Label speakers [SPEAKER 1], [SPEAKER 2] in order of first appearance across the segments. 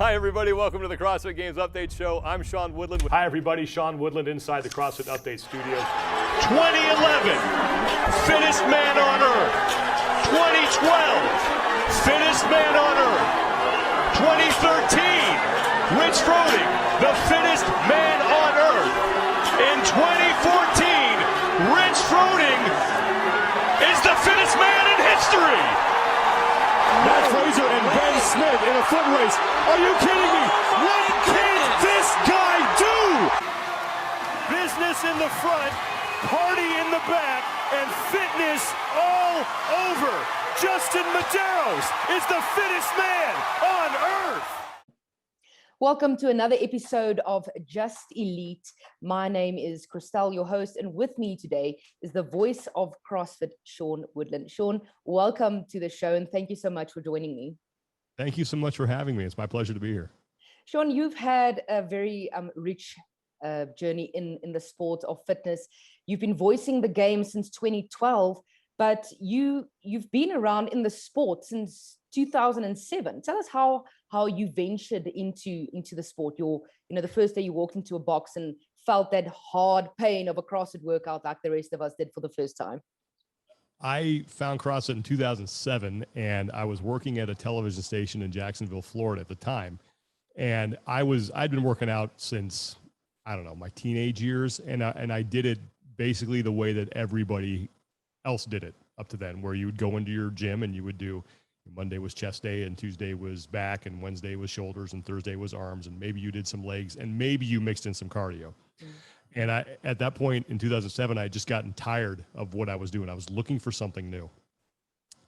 [SPEAKER 1] Hi, everybody. Welcome to the CrossFit Games Update Show. I'm Sean Woodland.
[SPEAKER 2] Hi, everybody. Sean Woodland inside the CrossFit Update Studios.
[SPEAKER 3] 2011, fittest man on earth. 2012, fittest man on earth. 2013, Rich Froning, the fittest man on earth. In 2014, Rich Froning is the fittest man in history.
[SPEAKER 4] Matt Fraser and Ben Smith in a foot race. Are you kidding me? What can this guy do?
[SPEAKER 3] Business in the front, party in the back, and fitness all over. Justin Medeiros is the fittest man on earth.
[SPEAKER 5] Welcome to another episode of Just Elite. My name is Christelle, your host, and with me today is the voice of CrossFit, Sean Woodland. Sean, welcome to the show, and thank you so much for joining me.
[SPEAKER 2] Thank you so much for having me. It's my pleasure to be here.
[SPEAKER 5] Sean, you've had a very rich journey in the sport of fitness. You've been voicing the game since 2012, but you've been around in the sport since 2007. Tell us how you ventured into the sport. The first day you walked into a box and felt that hard pain of a CrossFit workout like the rest of us did for the first time.
[SPEAKER 2] I found CrossFit in 2007, and I was working at a television station in Jacksonville, Florida at the time. And I'd been working out since, I don't know, my teenage years. And I did it basically the way that everybody else did it up to then, where you would go into your gym and you would do Monday was chest day, and Tuesday was back, and Wednesday was shoulders, and Thursday was arms, and maybe you did some legs, and maybe you mixed in some cardio. And at that point in 2007, I had just gotten tired of what I was doing. I was looking for something new.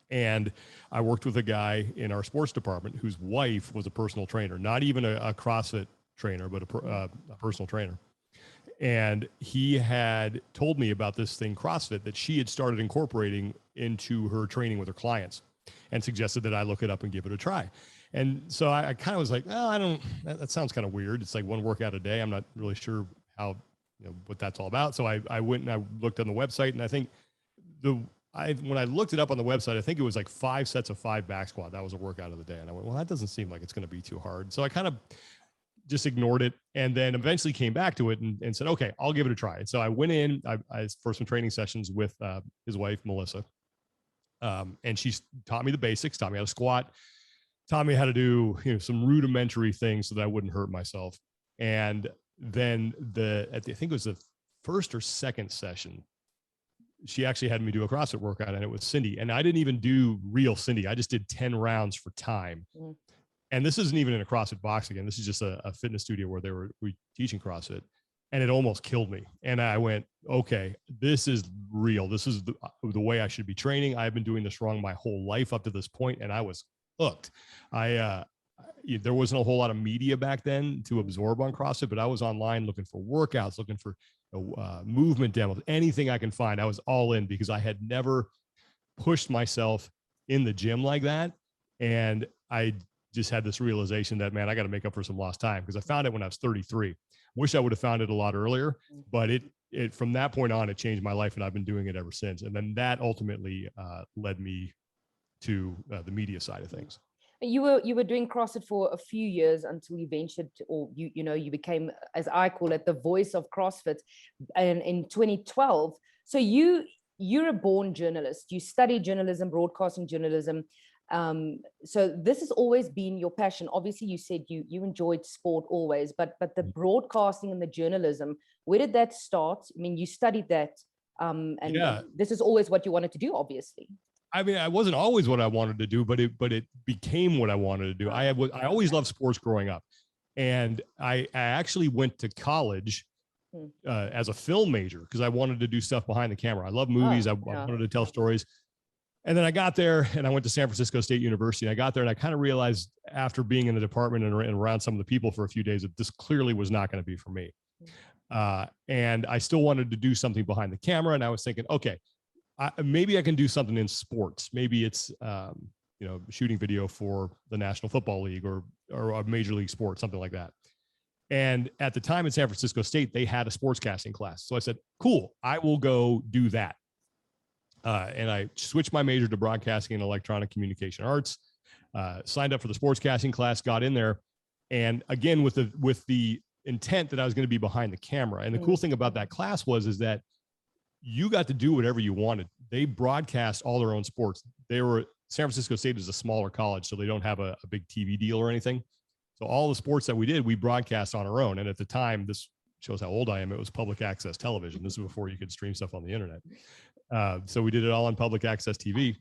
[SPEAKER 2] And I worked with a guy in our sports department whose wife was a personal trainer, not even a CrossFit trainer, but a personal trainer. And he had told me about this thing, CrossFit, that she had started incorporating into her training with her clients, and suggested that I look it up and give it a try. And so I kind of was like, well, that sounds kind of weird. It's like one workout a day. I'm not really sure how, what that's all about. So I went and I looked on the website, and I think when I looked it up on the website, I think it was like 5 sets of 5 back squat. That was a workout of the day. And I went, well, that doesn't seem like it's going to be too hard. So I kind of just ignored it, and then eventually came back to it and said, okay, I'll give it a try. And so I went in for some training sessions with his wife, Melissa. And she taught me the basics, taught me how to squat, taught me how to do some rudimentary things so that I wouldn't hurt myself. And then I think it was the first or second session, she actually had me do a CrossFit workout, and it was Cindy. And I didn't even do real Cindy. I just did 10 rounds for time. And this isn't even in a CrossFit box again. This is just a fitness studio where we teaching CrossFit. And it almost killed me. And I went, okay, this is real. This is the way I should be training. I've been doing this wrong my whole life up to this point, and I was hooked. There wasn't a whole lot of media back then to absorb on CrossFit, but I was online looking for workouts, looking for movement demos, anything I can find. I was all in because I had never pushed myself in the gym like that. And I just had this realization that, man, I got to make up for some lost time, because I found it when I was 33. Wish I would have found it a lot earlier, but it from that point on, it changed my life, and I've been doing it ever since. And then that ultimately led me to the media side of things.
[SPEAKER 5] You were doing CrossFit for a few years until you ventured, or you became, as I call it, the voice of CrossFit, and in 2012. So you're a born journalist. You studied journalism, broadcasting journalism. So this has always been your passion. Obviously, you said you enjoyed sport always, but the broadcasting and the journalism, where did that start? I mean, you studied that, and this is always what you wanted to do, obviously.
[SPEAKER 2] I mean, I wasn't always what I wanted to do, but it became what I wanted to do. I always loved sports growing up, and I actually went to college as a film major because I wanted to do stuff behind the camera. I love movies. I wanted to tell stories. And then I got there, and I went to San Francisco State University. And I got there, and I kind of realized after being in the department and around some of the people for a few days that this clearly was not going to be for me. And I still wanted to do something behind the camera. And I was thinking, okay, maybe I can do something in sports. Maybe it's, shooting video for the National Football League or a major league sport, something like that. And at the time at San Francisco State, they had a sportscasting class. So I said, cool, I will go do that. And I switched my major to broadcasting and electronic communication arts, signed up for the sportscasting class, got in there. And again, with the intent that I was going to be behind the camera. And the cool thing about that class is that you got to do whatever you wanted. They broadcast all their own sports. San Francisco State is a smaller college, so they don't have a big TV deal or anything. So all the sports that we did, we broadcast on our own. And at the time, this shows how old I am, it was public access television. This is before you could stream stuff on the internet. So we did it all on public access TV.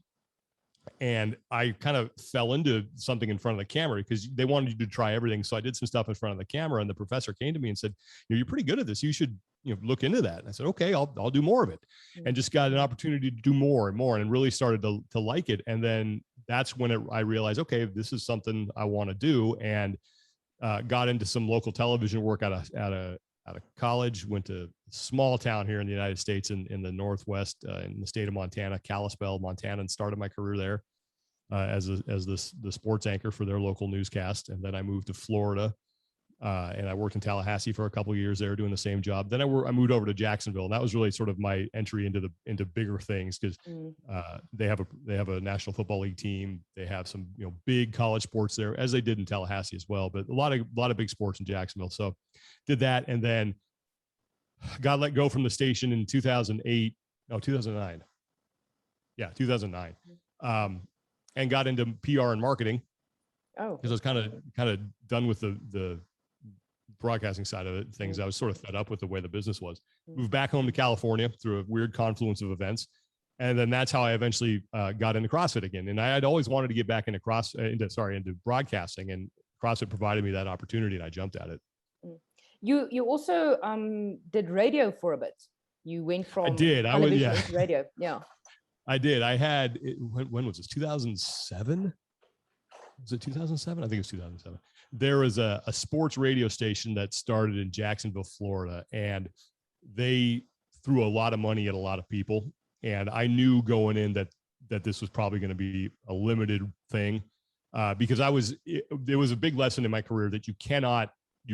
[SPEAKER 2] And I kind of fell into something in front of the camera because they wanted you to try everything. So I did some stuff in front of the camera, and the professor came to me and said, "You're pretty good at this. You should, look into that." And I said, "Okay, I'll do more of it." And just got an opportunity to do more and more, and really started to like it. And then that's when I realized, okay, this is something I want to do, and got into some local television work out of college. Went to a small town here in the United States in the Northwest, in the state of Montana, Kalispell, Montana, and started my career there as the sports anchor for their local newscast. And then I moved to Florida, and I worked in Tallahassee for a couple of years there doing the same job. Then I moved over to Jacksonville, and that was really sort of my entry into bigger things, because they have a National Football League team. They have some big college sports there, as they did in Tallahassee as well, but a lot of big sports in Jacksonville. So did that, and then got let go from the station in 2009. Yeah, 2009. And got into PR and marketing.
[SPEAKER 5] Oh,
[SPEAKER 2] because I was kind of done with the broadcasting side of things. I was sort of fed up with the way the business was. Moved back home to California through a weird confluence of events. And then that's how I eventually got into CrossFit again. And I had always wanted to get back into broadcasting, and CrossFit provided me that opportunity, and I jumped at it.
[SPEAKER 5] You also did radio for a bit. You went from television into radio. Yeah.
[SPEAKER 2] I did. I had, when was this? 2007? Was it 2007? I think it was 2007. There was a sports radio station that started in Jacksonville, Florida, and they threw a lot of money at a lot of people. And I knew going in that this was probably going to be a limited thing, because it was a big lesson in my career that you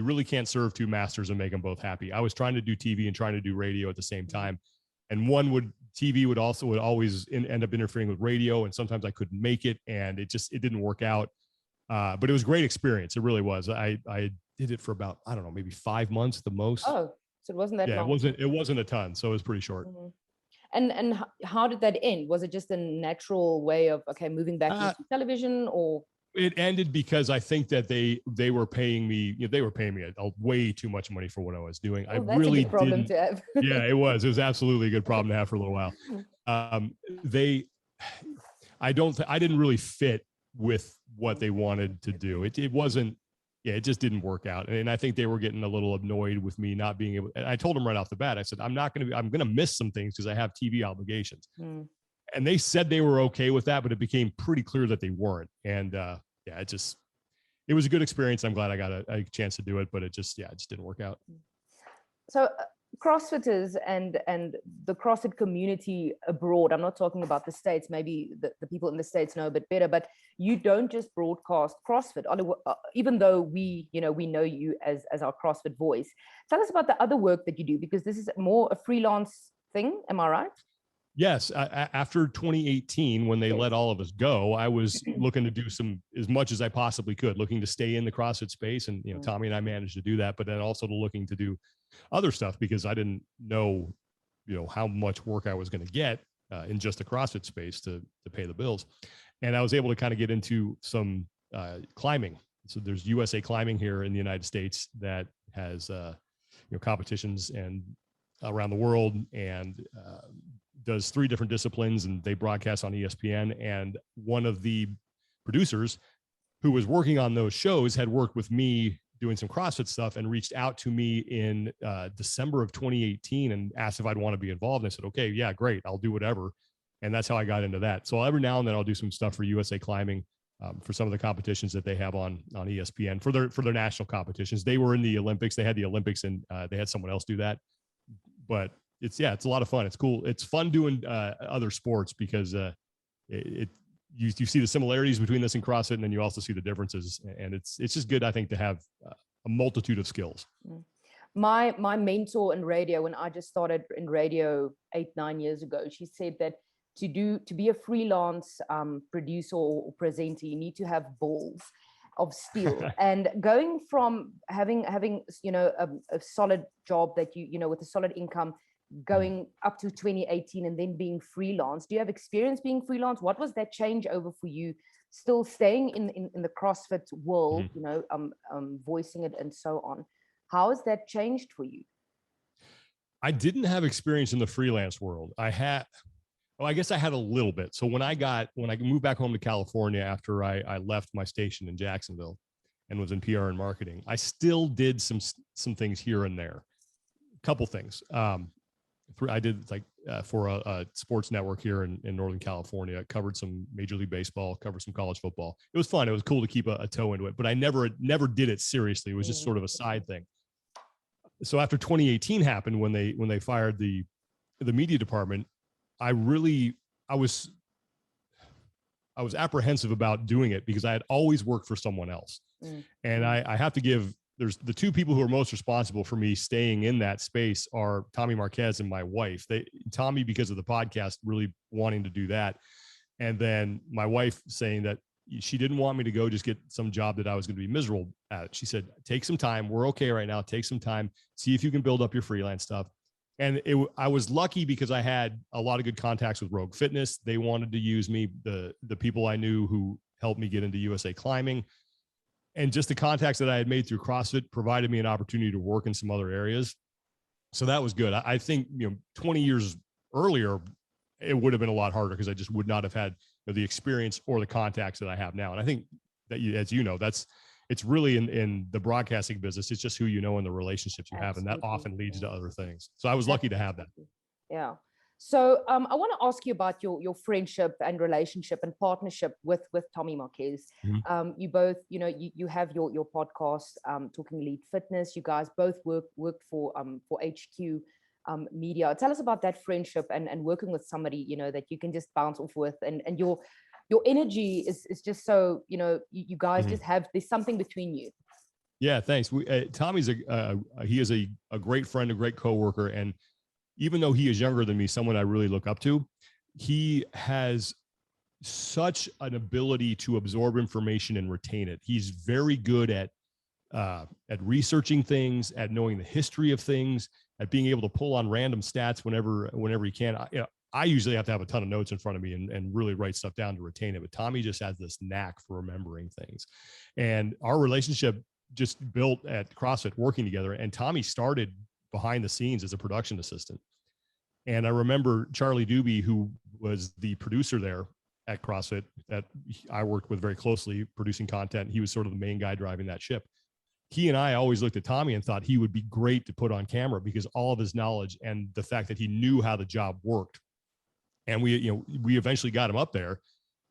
[SPEAKER 2] really can't serve two masters and make them both happy. I was trying to do TV and trying to do radio at the same time. And TV would always end up interfering with radio. And sometimes I couldn't make it, and it didn't work out. But it was a great experience. It really was. I did it for about, I don't know, maybe 5 months at the most.
[SPEAKER 5] Oh, so it wasn't that long.
[SPEAKER 2] It wasn't a ton. So it was pretty short.
[SPEAKER 5] And how did that end? Was it just a natural way of, moving back into television, or?
[SPEAKER 2] It ended because I think that they were paying me, they were paying me a way too much money for what I was doing.
[SPEAKER 5] That's a good problem to have.
[SPEAKER 2] Yeah, it was absolutely a good problem to have for a little while. I didn't really fit with what they wanted to do. It wasn't, it just didn't work out. And I think they were getting a little annoyed with me not being able, and I told them right off the bat, I said, I'm going to miss some things because I have TV obligations. And they said they were okay with that, but it became pretty clear that they weren't. And it was a good experience. I'm glad I got a chance to do it, but it just didn't work out.
[SPEAKER 5] So CrossFitters and the CrossFit community abroad, I'm not talking about the States, maybe the people in the States know a bit better, but you don't just broadcast CrossFit, even though we know you as our CrossFit voice. Tell us about the other work that you do, because this is more a freelance thing. Am I right?
[SPEAKER 2] Yes. After 2018, when they let all of us go, I was looking to do as much as I possibly could, looking to stay in the CrossFit space. And, Tommy and I managed to do that, but then also looking to do other stuff, because I didn't know, how much work I was going to get in just the CrossFit space to pay the bills. And I was able to kind of get into some climbing. So there's USA Climbing here in the United States that has, competitions and around the world, and does 3 different disciplines, and they broadcast on ESPN. And one of the producers who was working on those shows had worked with me doing some CrossFit stuff, and reached out to me in December of 2018 and asked if I'd want to be involved. And I said, okay, yeah, great. I'll do whatever. And that's how I got into that. So every now and then I'll do some stuff for USA Climbing, for some of the competitions that they have on ESPN for their national competitions. They were in the Olympics. They had the Olympics, and they had someone else do that. But it's a lot of fun. It's cool. It's fun doing other sports, because you see the similarities between this and CrossFit, and then you also see the differences. And it's just good, I think, to have a multitude of skills.
[SPEAKER 5] My mentor in radio, when I just started in radio 8-9 years ago, she said that to be a freelance producer or presenter, you need to have balls. of steel, and going from having you know a solid job that you know with a solid income, going up to 2018 and then being freelance. Do you have experience being freelance? What was that changeover for you? Still staying in the CrossFit world, you know, voicing it and so on. How has that changed for you?
[SPEAKER 2] I didn't have experience in the freelance world. I guess I had a little bit. So when I moved back home to California after I left my station in Jacksonville and was in PR and marketing, I still did some things here and there. A couple things. I did like for a sports network here in Northern California. I covered some Major League Baseball, covered some college football. It was fun. It was cool to keep a toe into it, but I never did it seriously. It was just sort of a side thing. So after 2018 happened, when they fired the media department, I was apprehensive about doing it because I had always worked for someone else. And I have to give, there's the two people who are most responsible for me staying in that space are Tommy Marquez and my wife. Tommy, because of the podcast, really wanting to do that. And then my wife saying that she didn't want me to go just get some job that I was going to be miserable at. She said, take some time. We're okay right now. Take some time, see if you can build up your freelance stuff. And I was lucky because I had a lot of good contacts with Rogue Fitness. They wanted to use me, the people I knew who helped me get into USA Climbing. And just the contacts that I had made through CrossFit provided me an opportunity to work in some other areas. So that was good. I think, 20 years earlier, it would have been a lot harder because I just would not have had the experience or the contacts that I have now. And I think that, as you know, it's really in the broadcasting business. It's just who you know and the relationships you have. And that often leads to other things. So I was lucky to have that.
[SPEAKER 5] Yeah. So I want to ask you about your friendship and relationship and partnership with Tommy Marquez. You both, you have your podcast, Talking Elite Fitness. You guys both worked for HQ Media. Tell us about that friendship and working with somebody, that you can just bounce off with, and your energy is just so, you guys just there's something between you.
[SPEAKER 2] Yeah, thanks. Tommy's he is a great friend, a great coworker, and even though he is younger than me, someone I really look up to, he has such an ability to absorb information and retain it. He's very good at researching things, at knowing the history of things, at being able to pull on random stats whenever he can. I usually have to have a ton of notes in front of me and really write stuff down to retain it. But Tommy just has this knack for remembering things. And our relationship just built at CrossFit working together. And Tommy started behind the scenes as a production assistant. And I remember Charlie Doobie, who was the producer there at CrossFit that I worked with very closely producing content. He was sort of the main guy driving that ship. He and I always looked at Tommy and thought he would be great to put on camera because all of his knowledge and the fact that he knew how the job worked. And we eventually got him up there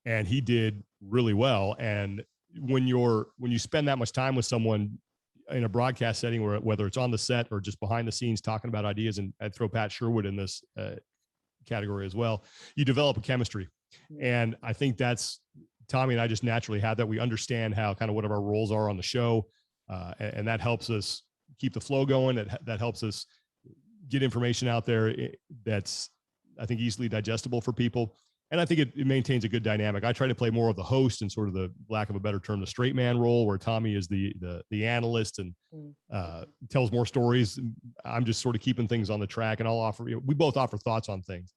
[SPEAKER 2] and he did really well. And when you spend that much time with someone in a broadcast setting, whether it's on the set or just behind the scenes talking about ideas, and I'd throw Pat Sherwood in this category as well, you develop a chemistry. And I think that's Tommy and I just naturally have that. We understand how kind of what our roles are on the show. And that helps us keep the flow going. That helps us get information out there that's, I think, easily digestible for people. And I think it maintains a good dynamic. I try to play more of the host and sort of the, lack of a better term, the straight man role, where Tommy is the analyst and tells more stories. I'm just sort of keeping things on the track, and I'll offer, we both offer thoughts on things.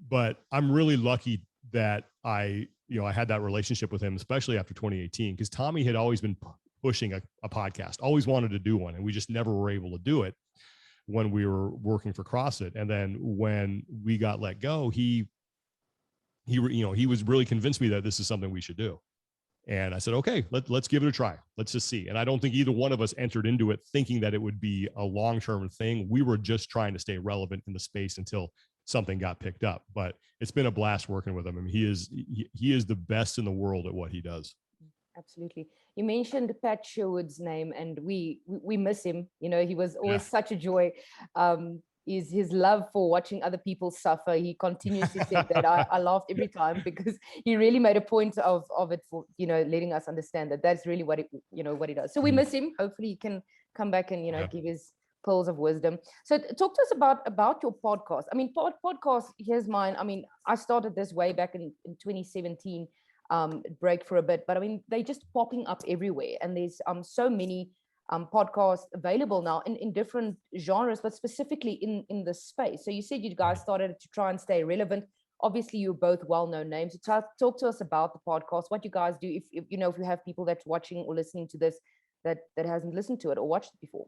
[SPEAKER 2] But I'm really lucky that I had that relationship with him, especially after 2018, because Tommy had always been pushing a podcast, always wanted to do one, and we just never were able to do it when we were working for CrossFit. And then when we got let go, he was really convinced me that this is something we should do. And I said, okay, let's give it a try. Let's just see. And I don't think either one of us entered into it thinking that it would be a long-term thing. We were just trying to stay relevant in the space until something got picked up. But it's been a blast working with him. I mean, he is the best in the world at what he does.
[SPEAKER 5] Absolutely. You mentioned Pat Sherwood's name, and we miss him. He was always such a joy. Is his love for watching other people suffer. He continuously said that. I laughed every time because he really made a point of it for, letting us understand that that's really what he does. So we miss him. Hopefully he can come back and, give his pearls of wisdom. So talk to us about your podcast. I mean, podcast, here's mine. I mean, I started this way back in 2017. break for a bit. But I mean, they're just popping up everywhere, and there's so many podcasts available now in different genres, but specifically in this space. So you said you guys started to try and stay relevant. Obviously, you're both well-known names. So talk to us about the podcast, what you guys do, if you know, if you have people that's watching or listening to this that hasn't listened to it or watched it before.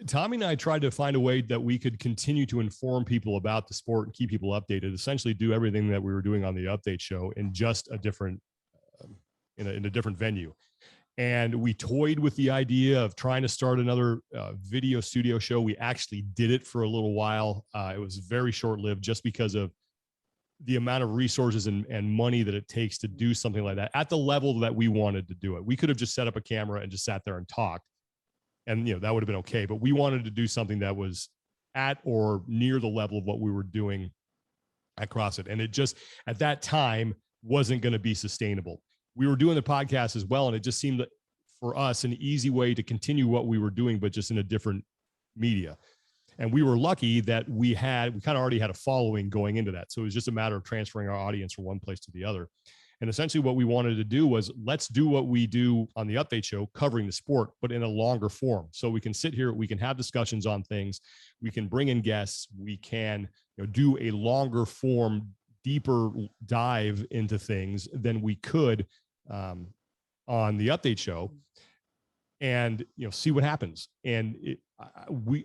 [SPEAKER 2] Tommy and I tried to find a way that we could continue to inform people about the sport and keep people updated, essentially do everything that we were doing on the update show in just a different, in a different venue. And we toyed with the idea of trying to start another video studio show. We actually did it for a little while. It was very short-lived just because of the amount of resources and money that it takes to do something like that at the level that we wanted to do it. We could have just set up a camera and just sat there and talked, and that would have been okay. But we wanted to do something that was at or near the level of what we were doing at CrossFit. And it just, at that time, wasn't going to be sustainable. We were doing the podcast as well, and it just seemed for us an easy way to continue what we were doing, but just in a different media. And we were lucky that we kind of already had a following going into that. So it was just a matter of transferring our audience from one place to the other. And essentially what we wanted to do was, let's do what we do on the update show, covering the sport, but in a longer form. So we can sit here, we can have discussions on things, we can bring in guests, we can do a longer form, deeper dive into things than we could on the update show, and see what happens. And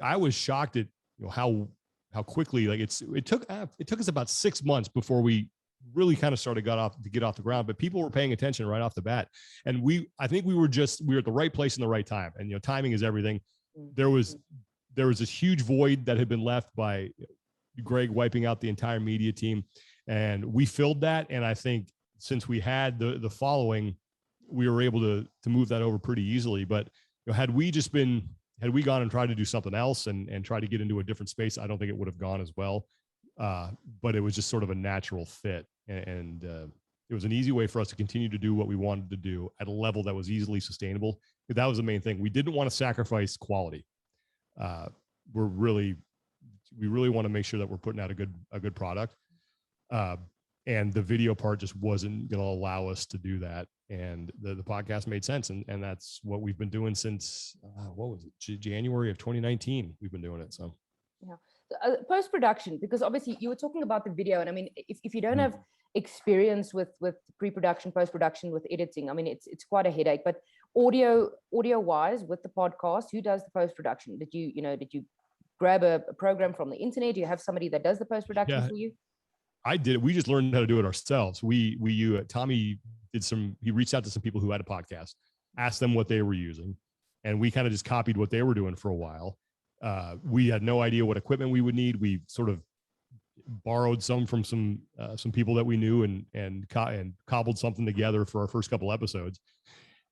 [SPEAKER 2] I was shocked at how quickly, like it took us about 6 months before we really kind of started to get off the ground, but people were paying attention right off the bat. And I think we were at the right place in the right time. And timing is everything. There was this huge void that had been left by Greg wiping out the entire media team, and we filled that. And I think since we had the following, we were able to move that over pretty easily. But had we gone and tried to do something else and try to get into a different space, I don't think it would have gone as well. But it was just sort of a natural fit, and it was an easy way for us to continue to do what we wanted to do at a level that was easily sustainable. But that was the main thing. We didn't want to sacrifice quality. We really want to make sure that we're putting out a good product. And the video part just wasn't going to allow us to do that. And the podcast made sense. And that's what we've been doing since, January of 2019, we've been doing it. So,
[SPEAKER 5] yeah. Post-production, because obviously you were talking about the video. And I mean, if you don't have experience with pre-production, post-production, with editing, I mean, it's quite a headache. But audio wise, with the podcast, who does the post-production? Did you grab a program from the internet? Do you have somebody that does the post-production for you?
[SPEAKER 2] I did it. We just learned how to do it ourselves. Tommy he reached out to some people who had a podcast, asked them what they were using, and we kind of just copied what they were doing for a while. We had no idea what equipment we would need. We sort of borrowed some from some people that we knew and cobbled something together for our first couple episodes.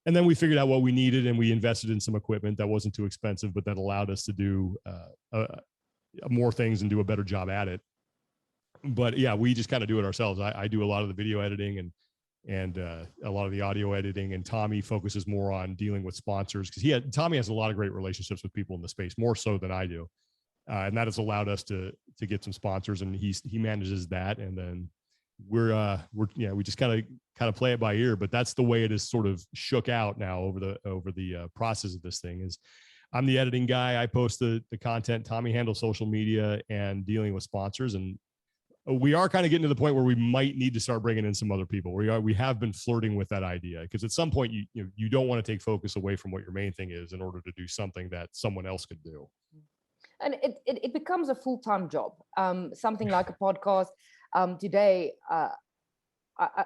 [SPEAKER 2] And then we figured out what we needed, and we invested in some equipment that wasn't too expensive, but that allowed us to do more things and do a better job at it. But yeah, we just kind of do it ourselves. I do a lot of the video editing and a lot of the audio editing, and Tommy focuses more on dealing with sponsors, because Tommy has a lot of great relationships with people in the space, more so than I do. And that has allowed us to get some sponsors, and he manages that. And then we just kind of play it by ear, but that's the way it is sort of shook out now over the process of this thing. Is I'm the editing guy. I post the content. Tommy handles social media and dealing with sponsors. And we are kind of getting to the point where we might need to start bringing in some other people. We have been flirting with that idea, because at some point you don't want to take focus away from what your main thing is in order to do something that someone else could do.
[SPEAKER 5] And it becomes a full-time job. Something like a podcast. Today,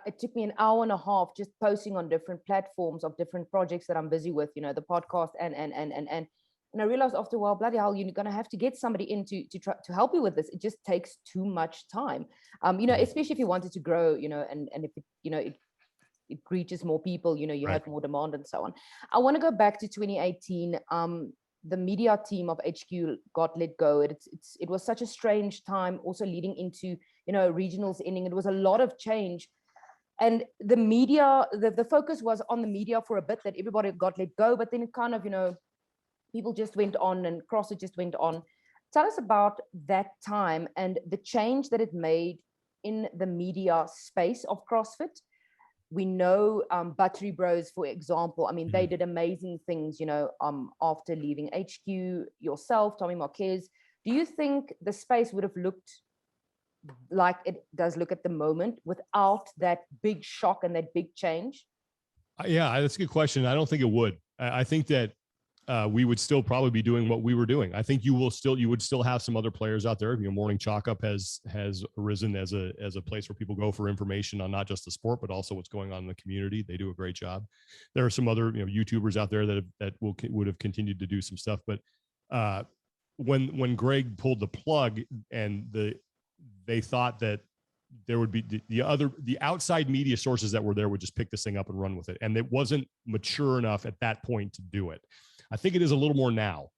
[SPEAKER 5] it took me an hour and a half just posting on different platforms of different projects that I'm busy with, the podcast and I realized after a while, bloody hell, you're going to have to get somebody in to try to help you with this. It just takes too much time, especially if you wanted to grow, and if it reaches more people, you
[SPEAKER 2] Right.
[SPEAKER 5] have more demand and so on. I want to go back to 2018. The media team of HQ got let go. It was such a strange time, also leading into, regionals ending. It was a lot of change. And the media, the focus was on the media for a bit, that everybody got let go, but then it kind of, people just went on, and CrossFit just went on. Tell us about that time and the change that it made in the media space of CrossFit, we know Buttery Bros, for example. I mean, they did amazing things, you know, after leaving HQ, yourself, Tommy Marquez. Do you think the space would have looked like it does look at the moment without that big shock and that big change?
[SPEAKER 2] Yeah, that's a good question. I don't think it would. I think that we would still probably be doing what we were doing. I think you would still have some other players out there. You know, Morning Chalk Up has arisen as a place where people go for information on not just the sport, but also what's going on in the community. They do a great job. There are some other, you know, YouTubers out there that would have continued to do some stuff. But when Greg pulled the plug and they thought that there would be the outside media sources that were there would just pick this thing up and run with it. And it wasn't mature enough at that point to do it. I think it is a little more now,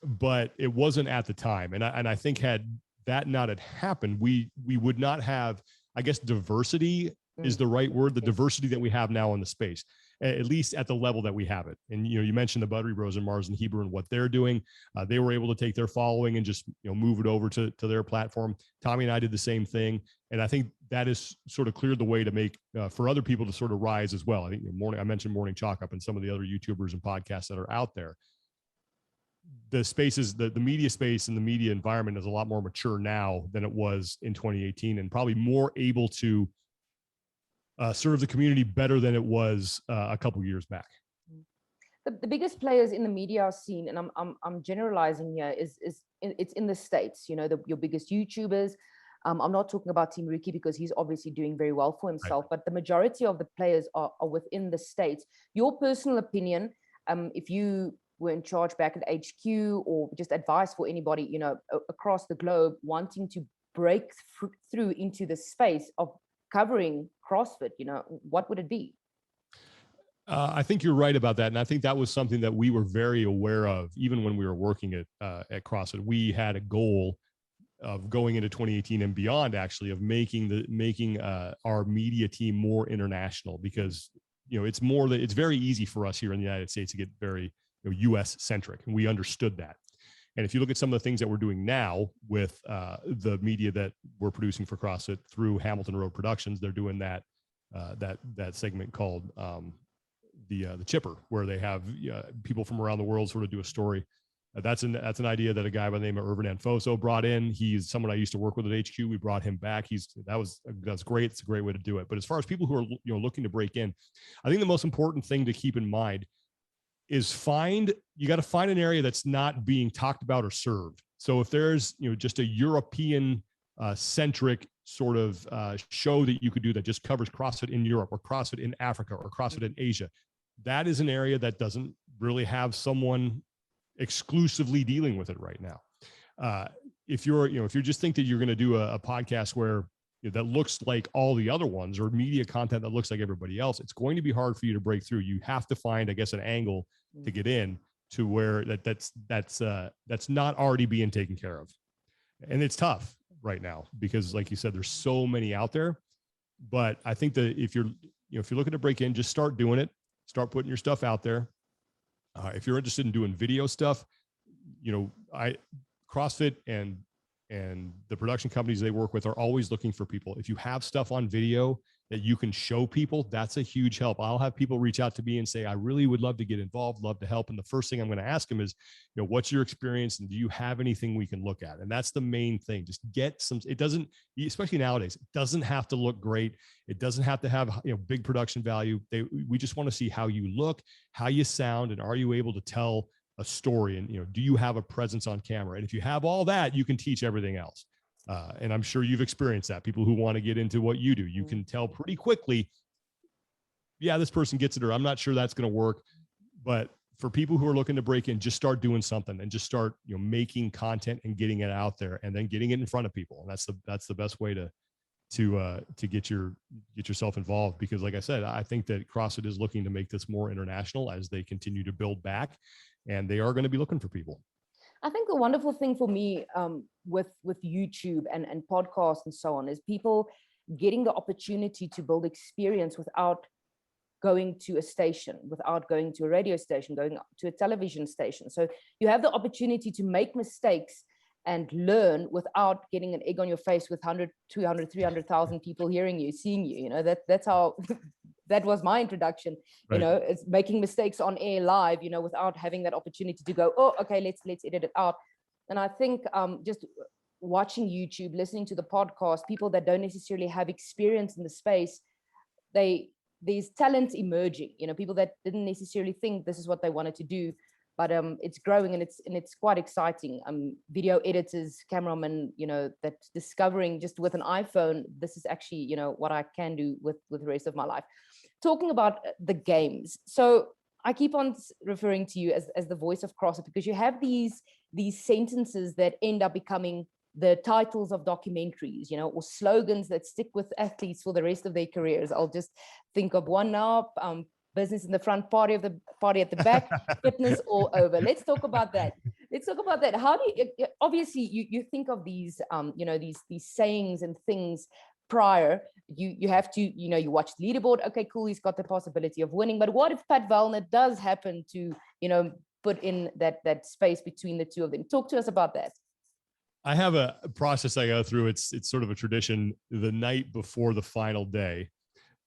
[SPEAKER 2] but it wasn't at the time. And I think had that not had happened, we would not have, I guess, diversity is the right word, the diversity that we have now in the space, at least at the level that we have it. And, you know, you mentioned the Buttery Bros and Mars and Heber and what they're doing. They were able to take their following and just, you know, move it over to their platform. Tommy and I did the same thing. And I think that is sort of cleared the way to make for other people to sort of rise as well. I think I mentioned Morning Chalk Up and some of the other YouTubers and podcasts that are out there. The spaces, the media space and the media environment is a lot more mature now than it was in 2018, and probably more able to serve the community better than it was a couple years back.
[SPEAKER 5] The biggest players in the media scene, and I'm generalizing here, it's in the States. You know, your biggest YouTubers. I'm not talking about Team Ricky because he's obviously doing very well for himself, but the majority of the players are within the States. Your personal opinion, if you were in charge back at HQ, or just advice for anybody, you know, across the globe wanting to break through into the space of covering CrossFit, you know, what would it be?
[SPEAKER 2] I think you're right about that. And I think that was something that we were very aware of, even when we were working at CrossFit. We had a goal of going into 2018 and beyond, actually, of making our media team more international, because, you know, it's very easy for us here in the United States to get very, you know, US centric. And we understood that. And if you look at some of the things that we're doing now with the media that we're producing for CrossFit through Hamilton Road Productions, they're doing that segment called the Chipper, where they have people from around the world sort of do a story. That's an idea that a guy by the name of Irvin Anfoso brought in. He's someone I used to work with at HQ. We brought him back. That's great. It's a great way to do it. But as far as people who are, you know, looking to break in, I think the most important thing to keep in mind is you got to find an area that's not being talked about or served. So if there's, you know, just a European centric sort of show that you could do that just covers CrossFit in Europe, or CrossFit in Africa, or CrossFit in Asia, that is an area that doesn't really have someone exclusively dealing with it right now. If you just think that you're going to do a podcast where, you know, that looks like all the other ones, or media content that looks like everybody else, it's going to be hard for you to break through. You have to find, I guess, an angle to get in to where that's not already being taken care of. And it's tough right now because, like you said, there's so many out there. But I think that if you're looking to break in, just start doing it. Start putting your stuff out there. If you're interested in doing video stuff, you know, CrossFit and the production companies they work with are always looking for people. If you have stuff on video that you can show people, that's a huge help. I'll have people reach out to me and say, I really would love to get involved, love to help. And the first thing I'm going to ask them is, you know, what's your experience and do you have anything we can look at? And that's the main thing. Just get some, it doesn't, especially nowadays, it doesn't have to look great. It doesn't have to have, you know, big production value. We just want to see how you look, how you sound, and are you able to tell a story? And, you know, do you have a presence on camera? And if you have all that, you can teach everything else. And I'm sure you've experienced that. People who want to get into what you do, you can tell pretty quickly, yeah, this person gets it, or I'm not sure that's going to work. But for people who are looking to break in, just start doing something and just start, you know, making content and getting it out there, and then getting it in front of people. And that's the best way to get yourself involved. Because like I said, I think that CrossFit is looking to make this more international as they continue to build back, and they are going to be looking for people.
[SPEAKER 5] I think the wonderful thing for me with YouTube and podcasts and so on is people getting the opportunity to build experience without going to a station, without going to a radio station, going to a television station. So you have the opportunity to make mistakes and learn without getting an egg on your face with 100, 200, 300,000 people hearing you, seeing you. You know, that's how that was my introduction.
[SPEAKER 2] Right.
[SPEAKER 5] You know, it's making mistakes on air live, you know, without having that opportunity to go, oh, okay, let's edit it out. And I think just watching YouTube, listening to the podcast, people that don't necessarily have experience in the space, there's talent emerging, you know, people that didn't necessarily think this is what they wanted to do, but it's growing, and it's quite exciting. Video editors, cameramen, you know, that discovering just with an iPhone, this is actually, you know, what I can do with the rest of my life. Talking about the games, so I keep on referring to you as the voice of CrossFit, because you have these sentences that end up becoming the titles of documentaries, you know, or slogans that stick with athletes for the rest of their careers. I'll just think of one now, business in the front, party at the back, fitness all over. Let's talk about that. How do you, obviously you think of these, you know, these sayings and things prior. You have to, you know, you watch the leaderboard. Okay, cool. He's got the possibility of winning. But what if Pat Vellner does happen to, you know, put in that space between the two of them? Talk to us about that.
[SPEAKER 2] I have a process I go through. It's sort of a tradition. The night before the final day,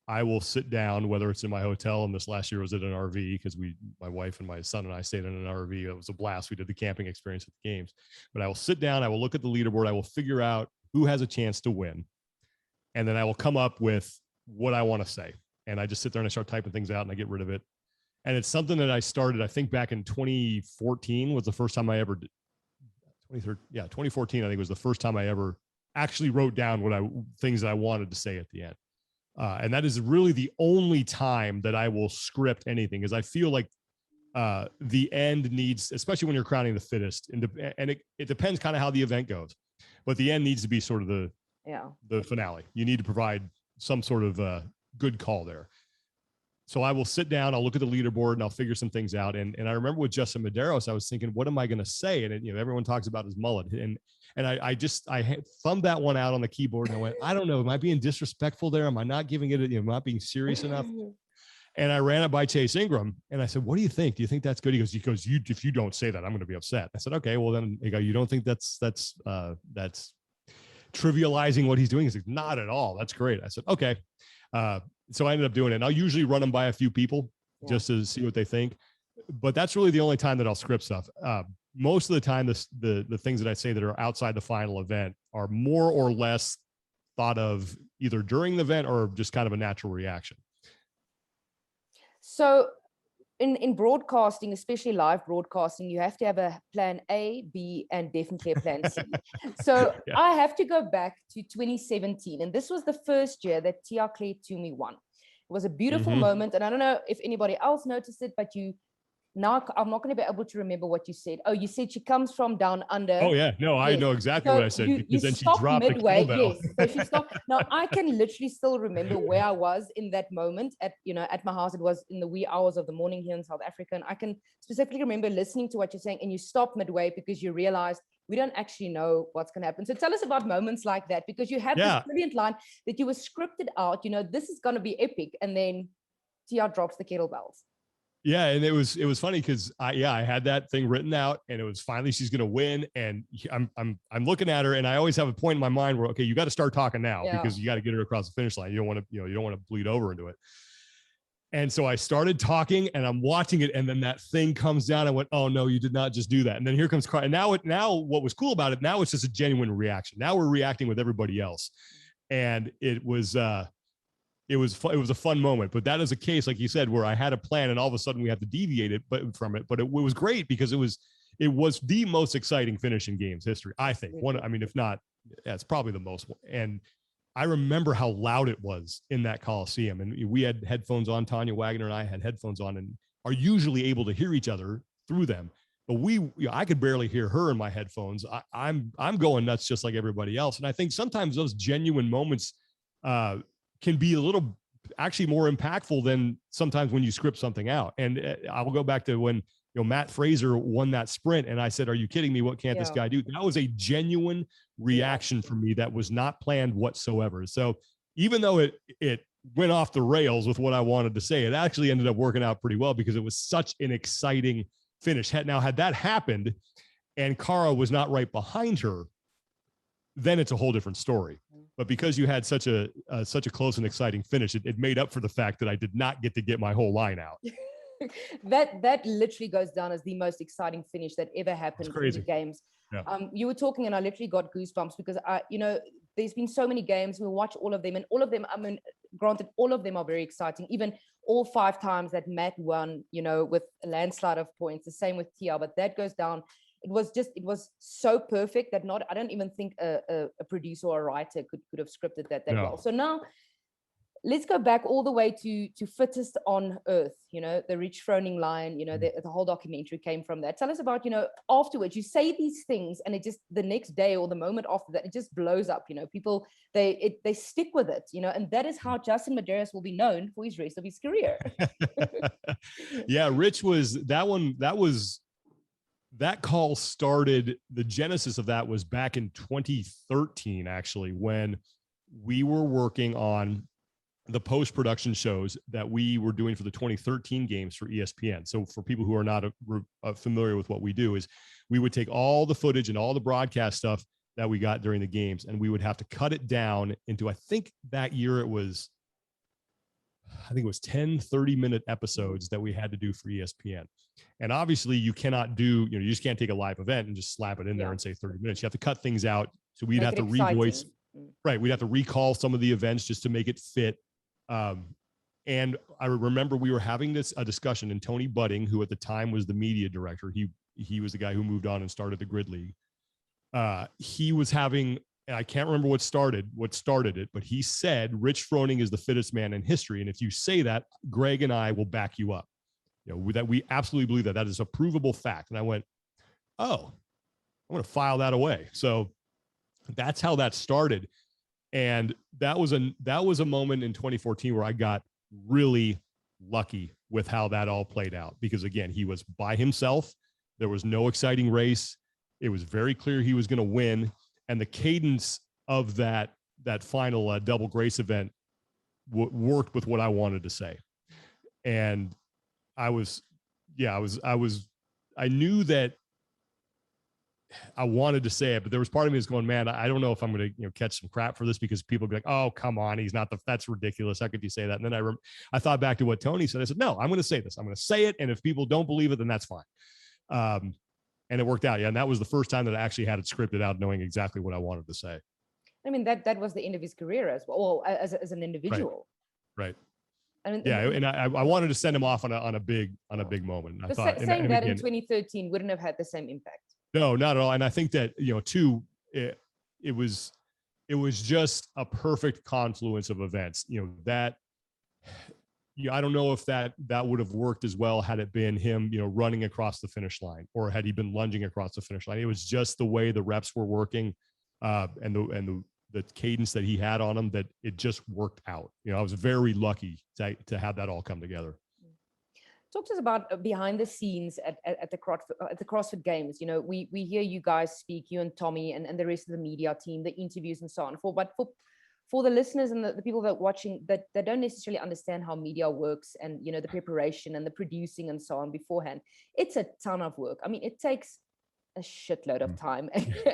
[SPEAKER 2] I will sit down, whether it's in my hotel, and this last year was at an RV, because my wife and my son and I stayed in an RV. It was a blast. We did the camping experience at the games. But I will sit down, I will look at the leaderboard, I will figure out who has a chance to win. And then I will come up with what I want to say. And I just sit there and I start typing things out and I get rid of it. And it's something that I started, I think back in 2014 was the first time I ever did. 2014, I think, was the first time I ever actually wrote down things that I wanted to say at the end. And that is really the only time that I will script anything, because I feel like the end needs, especially when you're crowning the fittest, and it depends kind of how the event goes, but the end needs to be sort of the finale. You need to provide some sort of good call there. So I will sit down, I'll look at the leaderboard, and I'll figure some things out. And I remember with Justin Medeiros, I was thinking, what am I going to say? And you know, everyone talks about his mullet, and I thumbed that one out on the keyboard, and I went, I don't know, am I being disrespectful there? Am I not giving it, you know, not being serious enough? And I ran it by Chase Ingram, and I said, what do you think? Do you think that's good? He goes, if you don't say that, I'm going to be upset. I said, okay, well then, you don't think that's trivializing what he's doing? He's like, not at all. That's great. I said, okay. So I ended up doing it. And I'll usually run them by a few people just to see what they think. But that's really the only time that I'll script stuff. Most of the time, the things that I say that are outside the final event are more or less thought of either during the event or just kind of a natural reaction.
[SPEAKER 5] So in broadcasting, especially live broadcasting, you have to have a plan A, B, and definitely a plan C. So I have to go back to 2017. And this was the first year that Tia Claire Toomey won. It was a beautiful moment. And I don't know if anybody else noticed it, but now I'm not going to be able to remember what you said. Oh, you said she comes from down under.
[SPEAKER 2] Oh yeah, no, yes. I know exactly what I said, because then she dropped midway. The kettlebell.
[SPEAKER 5] Yes, so she stopped. Now I can literally still remember where I was in that moment at my house. It was in the wee hours of the morning here in South Africa, and I can specifically remember listening to what you're saying, and you stopped midway because you realized we don't actually know what's going to happen. So tell us about moments like that, because you had this brilliant line that you were scripted out. You know, this is going to be epic, and then Tia drops the kettlebells.
[SPEAKER 2] Yeah, and it was funny because I had that thing written out, and it was finally she's gonna win, and I'm looking at her, and I always have a point in my mind where, okay, you got to start talking now because you got to get her across the finish line. You don't want to bleed over into it. And so I started talking, and I'm watching it, and then that thing comes down. I went, oh no, you did not just do that. And then here comes cry. And now what was cool about it? Now it's just a genuine reaction. Now we're reacting with everybody else, and it was a fun moment. But that is a case, like you said, where I had a plan, and all of a sudden we had to deviate it from it. But it was great because it was the most exciting finish in games history, I think. If not, it's probably the most. And I remember how loud it was in that Coliseum, and we had headphones on. Tanya Wagner and I had headphones on, and are usually able to hear each other through them. But I could barely hear her in my headphones. I'm going nuts just like everybody else. And I think sometimes those genuine moments can be a little actually more impactful than sometimes when you script something out. And I will go back to when Matt Fraser won that sprint, and I said, are you kidding me? What can't this guy do? That was a genuine reaction from me that was not planned whatsoever. So even though it went off the rails with what I wanted to say, it actually ended up working out pretty well because it was such an exciting finish. Now, had that happened and Cara was not right behind her, then it's a whole different story. But because you had such a close and exciting finish, it made up for the fact that I did not get my whole line out.
[SPEAKER 5] That literally goes down as the most exciting finish that ever happened in the games.
[SPEAKER 2] Yeah.
[SPEAKER 5] You were talking and I literally got goosebumps because there's been so many games. We watch all of them, and all of them, I mean, granted, all of them are very exciting. Even all 5 times that Matt won, with a landslide of points, the same with TR, but that goes down. It was so perfect that I don't even think a producer or a writer could have scripted that well. So now let's go back all the way to fittest on earth, the Rich Froning line, the whole documentary came from that. Tell us about, afterwards, you say these things and it just, the next day or the moment after that, it just blows up, people, they stick with it, and that is how Justin Medeiros will be known for his rest of his career.
[SPEAKER 2] Yeah, Rich that call started, the genesis of that was back in 2013, actually, when we were working on the post-production shows that we were doing for the 2013 games for ESPN. So for people who are not familiar with what we do, is we would take all the footage and all the broadcast stuff that we got during the games, and we would have to cut it down into, I think that year it was 10 30-minute episodes that we had to do for ESPN. And obviously you cannot do, you just can't take a live event and just slap it in there and say 30 minutes. You have to cut things out. So we'd have to revoice, right? We'd have to recall some of the events just to make it fit. And I remember we were having a discussion, and Tony Budding, who at the time was the media director, he was the guy who moved on and started the Grid League. He was having, and I can't remember what started it, but he said, Rich Froning is the fittest man in history. And if you say that, Greg and I will back you up. That we absolutely believe that is a provable fact. And I went, oh, I'm going to file that away. So that's how that started. And that was a moment in 2014 where I got really lucky with how that all played out, because again, he was by himself. There was no exciting race. It was very clear he was going to win. And the cadence of that final double grace event worked with what I wanted to say. And I knew that I wanted to say it, but there was part of me that's going, man, I don't know if I'm going to, catch some crap for this, because people be like, oh, come on, that's ridiculous. How could you say that? And then I thought back to what Tony said. I said, no, I'm going to say this. I'm going to say it. And if people don't believe it, then that's fine. And it worked out. Yeah. And that was the first time that I actually had it scripted out, knowing exactly what I wanted to say.
[SPEAKER 5] I mean, that was the end of his career as well, as an individual.
[SPEAKER 2] Right. And I wanted to send him off on a big moment. I thought
[SPEAKER 5] saying that in 2013 wouldn't have had the same impact. No,
[SPEAKER 2] not at all. And I think that, too, it was just a perfect confluence of events, that, I don't know if that would have worked as well had it been him, running across the finish line, or had he been lunging across the finish line. It was just the way the reps were working, and the cadence that he had on him, that it just worked out. I was very lucky to have that all come together.
[SPEAKER 5] Talk to us about behind the scenes at the CrossFit Games. We hear you guys speak, you and Tommy and the rest of the media team, the interviews and so on. But for the listeners and the people that are watching that don't necessarily understand how media works, and the preparation and the producing and so on beforehand, it's a ton of work. I mean, it takes a shitload of time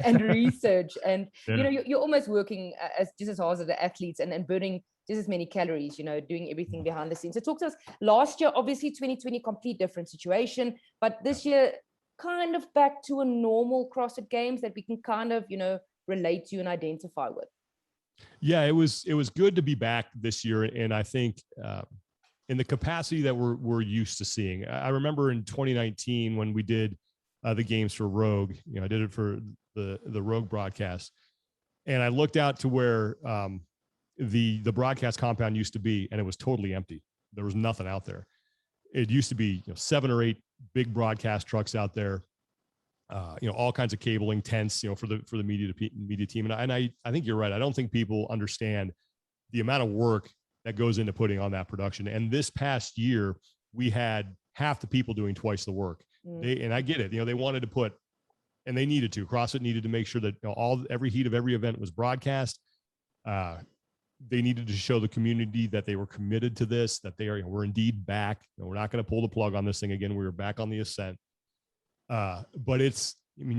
[SPEAKER 5] and research, and you're almost working just as hard as the athletes and burning just as many calories, doing everything behind the scenes. So talk to us. Last year, obviously 2020, complete different situation, but this year kind of back to a normal CrossFit Games that we can kind of, relate to and identify with.
[SPEAKER 2] Yeah, it was good to be back this year. And I think in the capacity that we're used to seeing. I remember in 2019 when we did the games for Rogue, I did it for the Rogue broadcast, and I looked out to where the broadcast compound used to be, and it was totally empty. There was nothing out there. It used to be 7 or 8 big broadcast trucks out there, all kinds of cabling, tents, for the media team. And I think you're right. I don't think people understand the amount of work that goes into putting on that production. And this past year, we had half the people doing twice the work. And I get it. They wanted to put, and they needed to. CrossFit needed to make sure that every heat of every event was broadcast. They needed to show the community that they were committed to this, that we're indeed back. We're not going to pull the plug on this thing again. We were back on the ascent. But it's I mean,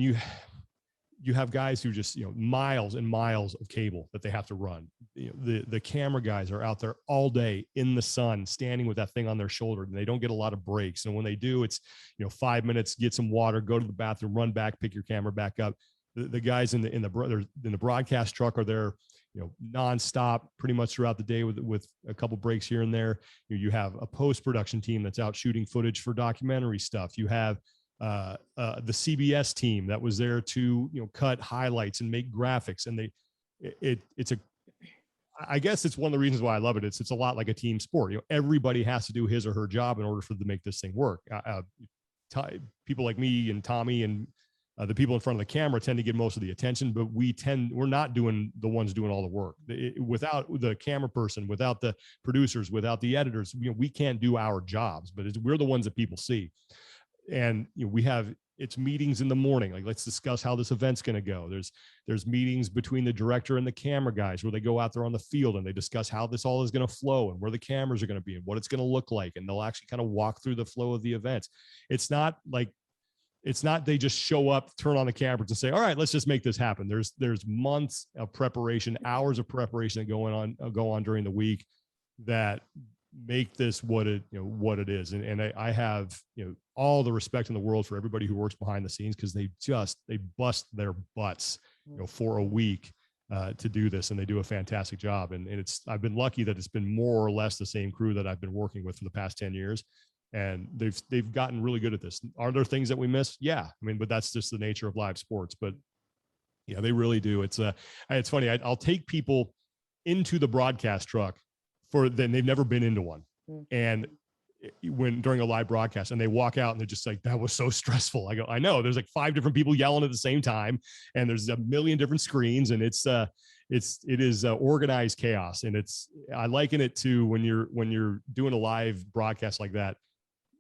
[SPEAKER 2] you have guys who just, miles and miles of cable that they have to run. The camera guys are out there all day in the sun, standing with that thing on their shoulder, and they don't get a lot of breaks. And when they do, it's, 5 minutes, get some water, go to the bathroom, run back, pick your camera back up. The guys in the broadcast truck are there, nonstop pretty much throughout the day with a couple breaks here and there. You have a post-production team that's out shooting footage for documentary stuff. You have the CBS team that was there to, cut highlights and make graphics. And I guess it's one of the reasons why I love it. It's a lot like a team sport. Everybody has to do his or her job in order for them to make this thing work. People like me and Tommy and the people in front of the camera tend to get most of the attention, but we're not doing the ones doing all the work. Without the camera person, without the producers, without the editors, we can't do our jobs, but we're the ones that people see. And it's meetings in the morning. Like, let's discuss how this event's going to go. There's meetings between the director and the camera guys where they go out there on the field and they discuss how this all is going to flow and where the cameras are going to be and what it's going to look like. And they'll actually kind of walk through the flow of the events. It's not they just show up, turn on the cameras and say, all right, let's just make this happen. There's months of preparation, hours of preparation that go on during the week that make this what it is. And I have, all the respect in the world for everybody who works behind the scenes, because they bust their butts, for a week to do this. And they do a fantastic job. And I've been lucky that it's been more or less the same crew that I've been working with for the past 10 years. And they've gotten really good at this. Are there things that we miss? Yeah. I mean, but that's just the nature of live sports. But yeah, they really do. It's funny. I'll take people into the broadcast truck then they've never been into one. And during a live broadcast, and they walk out and they're just like, that was so stressful. I go, I know, there's like 5 different people yelling at the same time, and there's a million different screens, and it is organized chaos. And I liken it to when you're doing a live broadcast like that.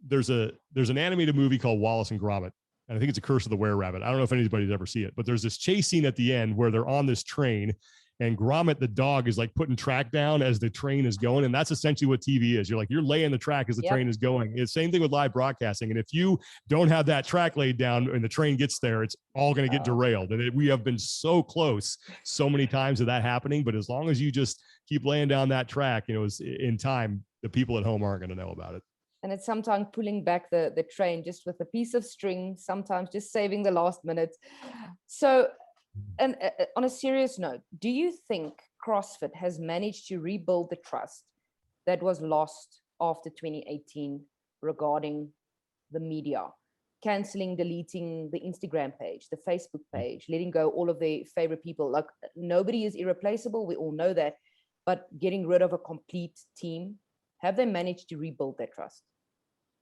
[SPEAKER 2] There's an animated movie called Wallace and Gromit, and I think it's A Curse of the Were-Rabbit. I don't know if anybody's ever seen it, but there's this chase scene at the end where they're on this train, and Gromit, the dog, is like putting track down as the train is going. And that's essentially what TV is. You're laying the track as the train is going. It's the same thing with live broadcasting. And if you don't have that track laid down and the train gets there, it's all going to get derailed. And we have been so close so many times of that happening. But as long as you just keep laying down that track, in time, the people at home aren't going to know about it.
[SPEAKER 5] And it's sometimes pulling back the train just with a piece of string, sometimes just saving the last minute. So, and on a serious note, do you think CrossFit has managed to rebuild the trust that was lost after 2018 regarding the media, canceling, deleting the Instagram page, the Facebook page, letting go all of their favorite people? Like, nobody is irreplaceable. We all know that, but getting rid of a complete team, have they managed to rebuild their trust?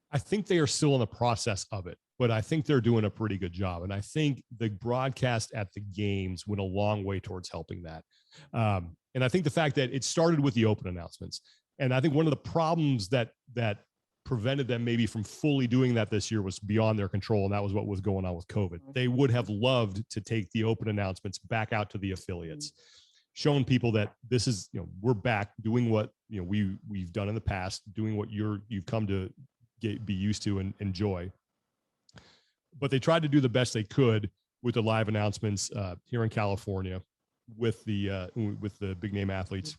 [SPEAKER 2] I think they are still in the process of it, but I think they're doing a pretty good job. And I think the broadcast at the games went a long way towards helping that. And I think the fact that it started with the open announcements. And I think one of the problems that prevented them maybe from fully doing that this year was beyond their control. And that was what was going on with COVID. They would have loved to take the open announcements back out to the affiliates, showing people that this is, we're back doing what, we've done in the past, doing what you've come to be used to and enjoy. But they tried to do the best they could with the live announcements here in California with the big name athletes.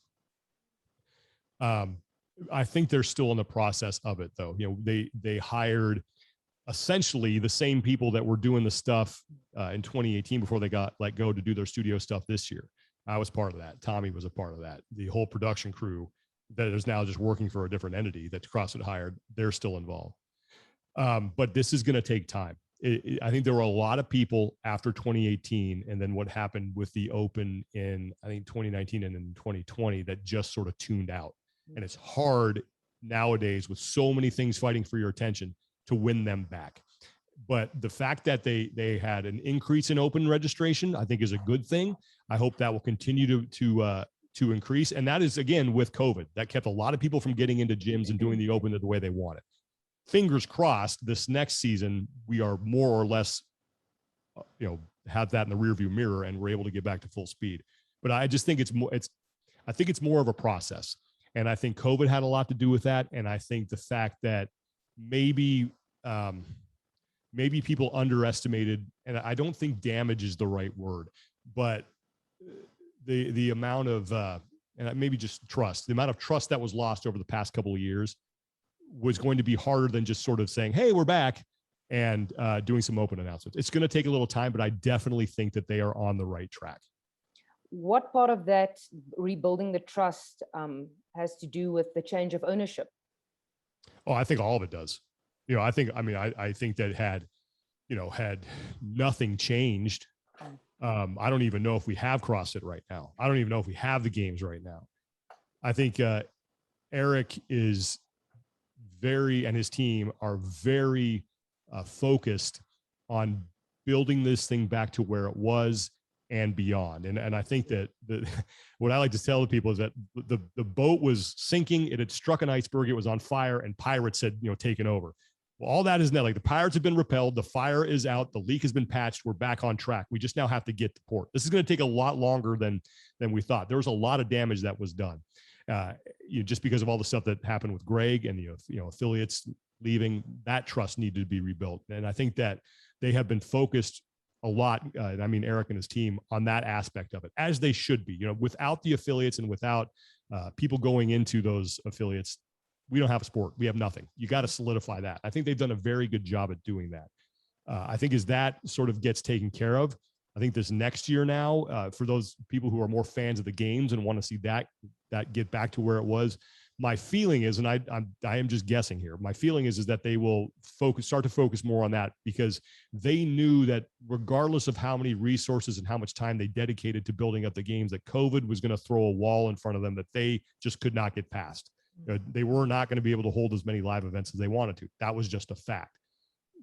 [SPEAKER 2] I think they're still in the process of it, though. They hired essentially the same people that were doing the stuff in 2018 before they got let go to do their studio stuff this year. I was part of that. Tommy was a part of that. The whole production crew that is now just working for a different entity that CrossFit hired, they're still involved. But this is going to take time. I think there were a lot of people after 2018 and then what happened with the Open in, I think, 2019 and in 2020 that just sort of tuned out. And it's hard nowadays with so many things fighting for your attention to win them back. But the fact that they had an increase in Open registration, I think, is a good thing. I hope that will continue to increase. And that is, again, with COVID. That kept a lot of people from getting into gyms and doing the Open the way they want it. Fingers crossed, this next season, we are more or less, have that in the rearview mirror and we're able to get back to full speed. But I just think I think it's more of a process. And I think COVID had a lot to do with that. And I think the fact that maybe maybe people underestimated, and I don't think damage is the right word, but the amount of, and maybe just trust, the amount of trust that was lost over the past couple of years was going to be harder than just sort of saying, hey, we're back, and doing some open announcements. It's going to take a little time, but I definitely think that they are on the right track.
[SPEAKER 5] What part of that rebuilding the trust has to do with the change of ownership?
[SPEAKER 2] Oh, I think all of it does. I think that had nothing changed, I don't even know if we have CrossFit right now. I don't even know if we have the games right now. I think Eric is and his team are very focused on building this thing back to where it was and beyond. And I think that what I like to tell the people is that the boat was sinking. It had struck an iceberg. It was on fire, and pirates had, taken over. Well, all that is now, like, the pirates have been repelled. The fire is out. The leak has been patched. We're back on track. We just now have to get to port. This is going to take a lot longer than we thought. There was a lot of damage that was done, just because of all the stuff that happened with Greg and the affiliates leaving. That trust needed to be rebuilt, and I think that they have been focused a lot. Eric and his team, on that aspect of it, as they should be. Without the affiliates and without people going into those affiliates, we don't have a sport. We have nothing. You got to solidify that. I think they've done a very good job at doing that. I think as that sort of gets taken care of, I think this next year now, for those people who are more fans of the games and want to see that get back to where it was, my feeling is, and I am just guessing here, my feeling is that they will start to focus more on that, because they knew that regardless of how many resources and how much time they dedicated to building up the games, that COVID was going to throw a wall in front of them that they just could not get past. They were not going to be able to hold as many live events as they wanted to. That was just a fact.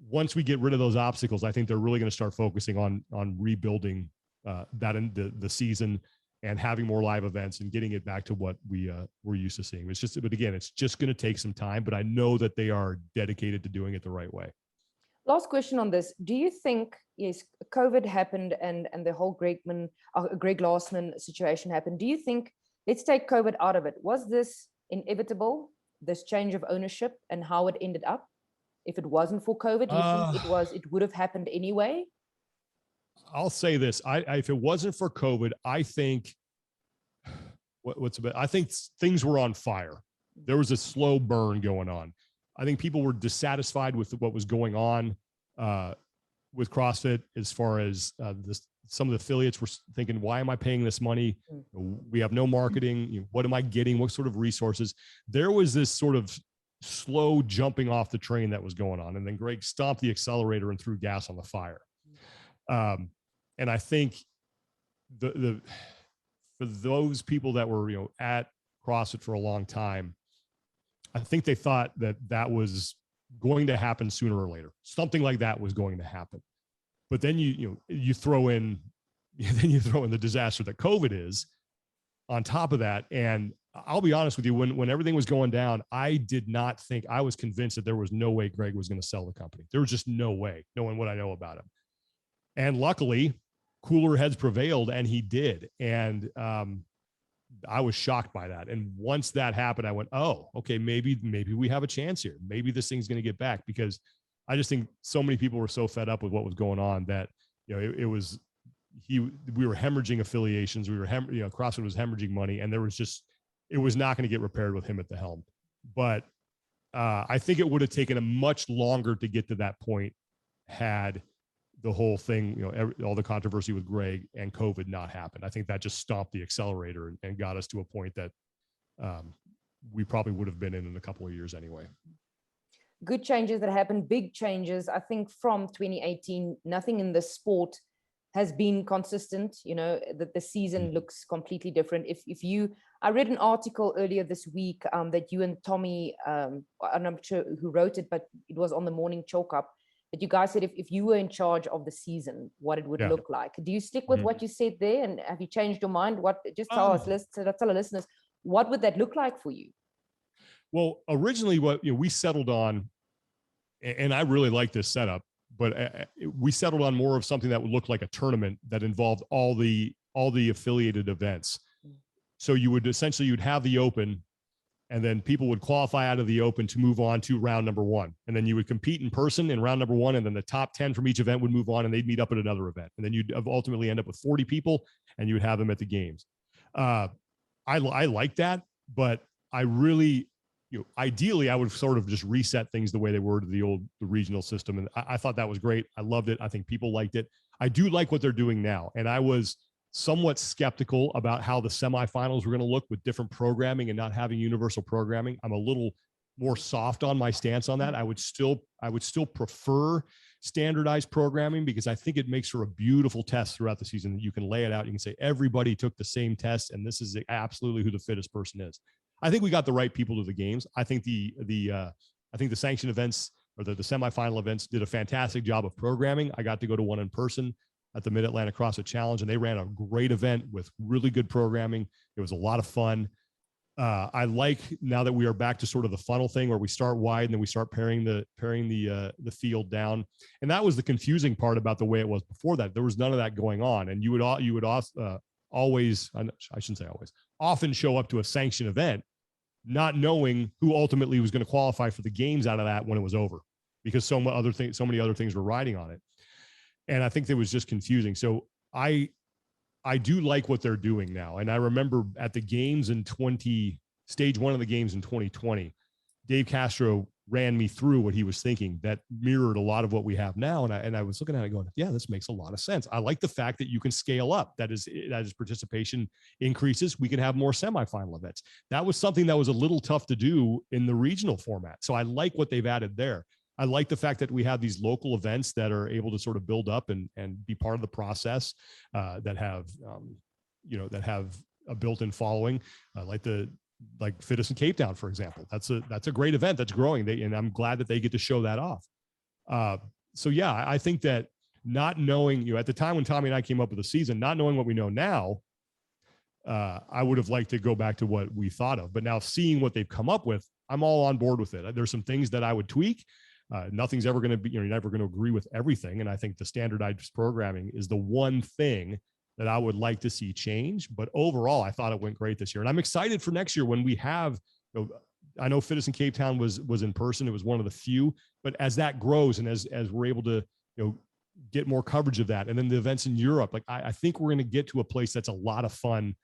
[SPEAKER 2] Once we get rid of those obstacles, I think they're really going to start focusing on rebuilding that in the season and having more live events and getting it back to what we're used to seeing. But again, it's just going to take some time, but I know that they are dedicated to doing it the right way.
[SPEAKER 5] Last question on this. Do you think, yes, COVID happened and the whole Greg Glassman situation happened. Do you think, let's take COVID out of it, was this inevitable, this change of ownership and how it ended up? If it wasn't for COVID, do you think it would have happened anyway?
[SPEAKER 2] I'll say this. If it wasn't for COVID, I think I think things were on fire. There was a slow burn going on. I think people were dissatisfied with what was going on with CrossFit, as far as some of the affiliates were thinking, why am I paying this money? We have no marketing. What am I getting? What sort of resources? There was this sort of slow jumping off the train that was going on. And then Greg stomped the accelerator and threw gas on the fire. And I think for those people that were, at CrossFit for a long time, I think they thought that was going to happen sooner or later. Something like that was going to happen. But then you throw in the disaster that COVID is on top of that. And I'll be honest with you, when everything was going down, I was convinced that there was no way Greg was going to sell the company. There was just no way, knowing what I know about him. And luckily, cooler heads prevailed, and he did. And I was shocked by that. And once that happened, I went, oh, okay, maybe we have a chance here. Maybe this thing's going to get back, because I just think so many people were so fed up with what was going on that, we were hemorrhaging affiliations. CrossFit was hemorrhaging money, and it was not going to get repaired with him at the helm. But I think it would have taken a much longer to get to that point had the whole thing, all the controversy with Greg and COVID not happened. I think that just stomped the accelerator and got us to a point that we probably would have been in a couple of years anyway.
[SPEAKER 5] Good changes that happened, big changes. I think from 2018, nothing in the sport has been consistent. That the season looks completely different. I read an article earlier this week that you and Tommy, I'm not sure who wrote it, but it was on the Morning Chalk Up, that you guys said if you were in charge of the season, what it would look like. Do you stick with what you said there, and have you changed your mind? Just tell us, tell our listeners, what would that look like for you?
[SPEAKER 2] Well, originally, what we settled on, and I really like this setup, but we settled on more of something that would look like a tournament that involved all the affiliated events. So you'd have the Open, And then people would qualify out of the open to move on to round number 1. And then you would compete in person in round number 1. And then the top 10 from each event would move on and they'd meet up at another event. And then you'd ultimately end up with 40 people and you would have them at the games. I like that, but I really, ideally I would sort of just reset things the way they were to the regional system. And I thought that was great. I loved it. I think people liked it. I do like what they're doing now. And I was somewhat skeptical about how the semifinals were going to look with different programming and not having universal programming. I'm a little more soft on my stance on that. I would still prefer standardized programming because I think it makes for a beautiful test throughout the season. You can lay it out. You can say everybody took the same test and this is absolutely who the fittest person is. I think we got the right people to the games. I think the sanctioned events or the semifinal events did a fantastic job of programming. I got to go to one in person at the Mid-Atlantic CrossFit Challenge, and they ran a great event with really good programming. It was a lot of fun. I like now that we are back to sort of the funnel thing where we start wide and then we start paring the field down. And that was the confusing part about the way it was before that. There was none of that going on. And you would always, I shouldn't say always, often show up to a sanctioned event not knowing who ultimately was going to qualify for the games out of that when it was over, because so many other things were riding on it. And I think it was just confusing. So I do like what they're doing now. And I remember at the games in stage 1 of the games in 2020, Dave Castro ran me through what he was thinking that mirrored a lot of what we have now. And I was looking at it going, yeah, this makes a lot of sense. I like the fact that you can scale up. That is participation increases. We can have more semifinal events. That was something that was a little tough to do in the regional format. So I like what they've added there. I like the fact that we have these local events that are able to sort of build up and be part of the process that have a built-in following, like Fittest in Cape Town, for example. That's a great event that's growing. And I'm glad that they get to show that off. So yeah, I think that not knowing, at the time when Tommy and I came up with the season, not knowing what we know now, I would have liked to go back to what we thought of. But now seeing what they've come up with, I'm all on board with it. There's some things that I would tweak. Nothing's ever going to be, you're never going to agree with everything. And I think the standardized programming is the one thing that I would like to see change. But overall, I thought it went great this year. And I'm excited for next year when we have, I know Fittest in Cape Town was in person. It was one of the few, but as that grows and as we're able to, get more coverage of that. And then the events in Europe, I think we're going to get to a place that's a lot of fun.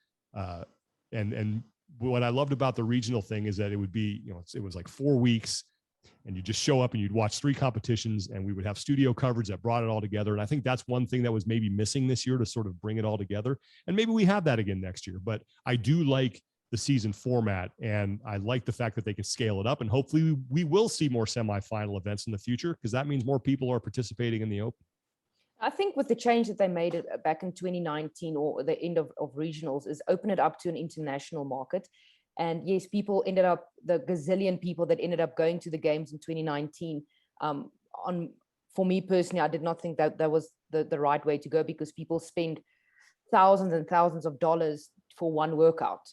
[SPEAKER 2] And what I loved about the regional thing is that it would be, it was like 4 weeks and you just show up and you'd watch 3 competitions and we would have studio coverage that brought it all together. And I think that's one thing that was maybe missing this year to sort of bring it all together. And maybe we have that again next year, but I do like the season format and I like the fact that they can scale it up and hopefully we will see more semifinal events in the future because that means more people are participating in the Open.
[SPEAKER 5] I think with the change that they made back in 2019 or the end of regionals is open it up to an international market. And yes, people ended up, the gazillion people that ended up going to the games in 2019, for me personally, I did not think that was the right way to go because people spend thousands and thousands of dollars for one workout.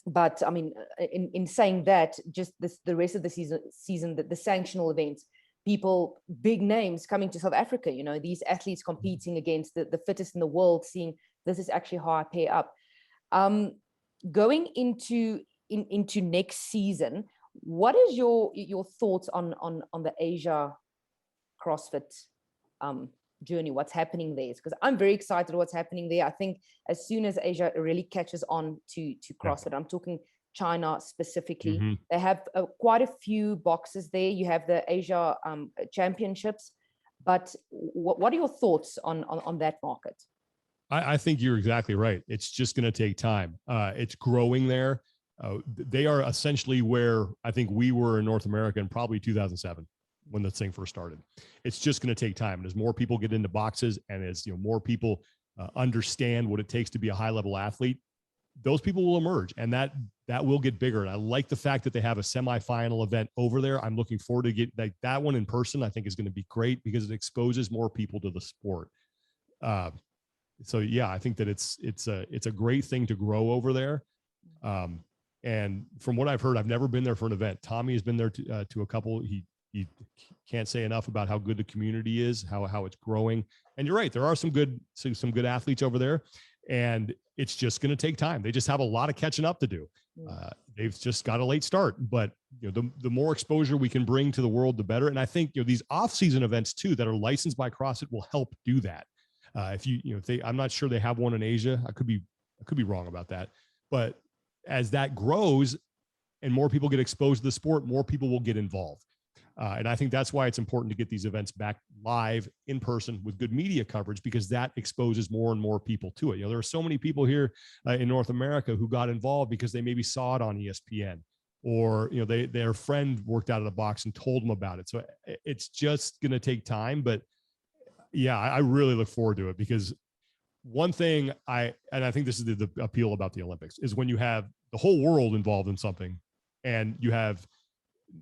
[SPEAKER 5] But I mean, in saying that, just the rest of the season, the sanctional events, people, big names coming to South Africa, these athletes competing against the fittest in the world, seeing this is actually how I pay up. Going into next season, what is your thoughts on the Asia CrossFit journey? What's happening there? Because I'm very excited what's happening there. I think as soon as Asia really catches on to CrossFit, I'm talking China specifically, they have quite a few boxes there. You have the Asia Championships, but what are your thoughts on that market?
[SPEAKER 2] I think you're exactly right. It's just going to take time. It's growing there. They are essentially where I think we were in North America in probably 2007 when this thing first started. It's just going to take time. And as more people get into boxes and as more people understand what it takes to be a high level athlete, those people will emerge and that will get bigger. And I like the fact that they have a semifinal event over there. I'm looking forward to get that one in person. I think is going to be great because it exposes more people to the sport. So yeah, I think that it's a great thing to grow over there. And from what I've heard, I've never been there for an event. Tommy has been there to a couple. He can't say enough about how good the community is, how it's growing. And you're right, there are some good athletes over there. and it's just going to take time. They just have a lot of catching up to do. They've just got a late start, but the more exposure we can bring to the world, the better. And I think these off-season events too that are licensed by CrossFit will help do that. I'm not sure they have one in Asia. I could be wrong about that, but as that grows and more people get exposed to the sport, more people will get involved. And I think that's why it's important to get these events back live in person with good media coverage, because that exposes more and more people to it. There are so many people here in North America who got involved because they maybe saw it on ESPN, or, their friend worked out of the box and told them about it. So it's just going to take time, but yeah, I really look forward to it, because one thing I think this is the appeal about the Olympics is when you have the whole world involved in something, and you have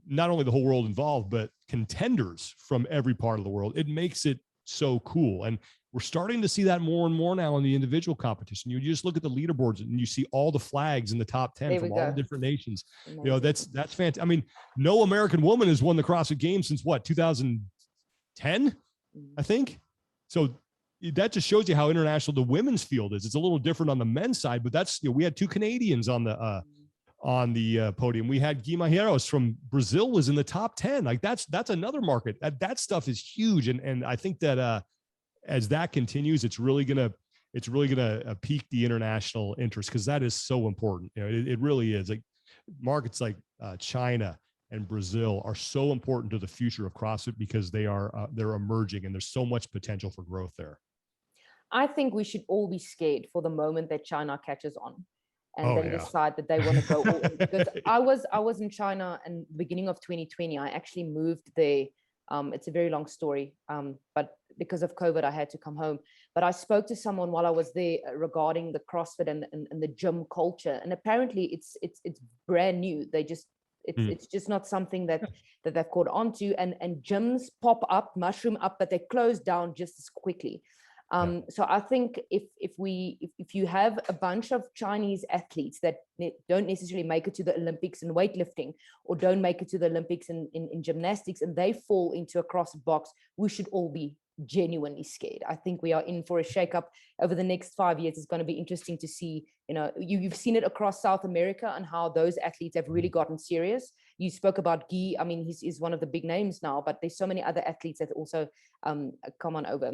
[SPEAKER 2] not only the whole world involved, but contenders from every part of the world. It makes it so cool. And we're starting to see that more and more now in the individual competition. You just look at the leaderboards and you see all the flags in the top 10 from all the different nations. Amazing. That's fantastic. I mean, no American woman has won the CrossFit Games since what, 2010, I think. So that just shows you how international the women's field is. It's a little different on the men's side, but that's, we had 2 Canadians on the podium. We had Guy Majeros from Brazil was in the top 10. Like that's another market. That stuff is huge. And I think that as that continues, it's really gonna pique the international interest, because that is so important. It really is. Like markets like China and Brazil are so important to the future of CrossFit, because they're emerging, and there's so much potential for growth there.
[SPEAKER 5] I think we should all be scared for the moment that China catches on and decide that they want to go all in. Because I was in China in the beginning of 2020. I actually moved there. It's a very long story, but because of COVID, I had to come home. But I spoke to someone while I was there regarding the CrossFit and the gym culture, and apparently it's brand new. It's just not something that they've caught on to, and gyms pop up, mushroom up, but they close down just as quickly. So I think if you have a bunch of Chinese athletes that don't necessarily make it to the Olympics in weightlifting, or don't make it to the Olympics in gymnastics, and they fall into a CrossFit box, we should all be genuinely scared. I think we are in for a shakeup over the next 5 years. It's going to be interesting to see, you've seen it across South America and how those athletes have really gotten serious. You spoke about Guy. I mean, he's one of the big names now, but there's so many other athletes that also come on over.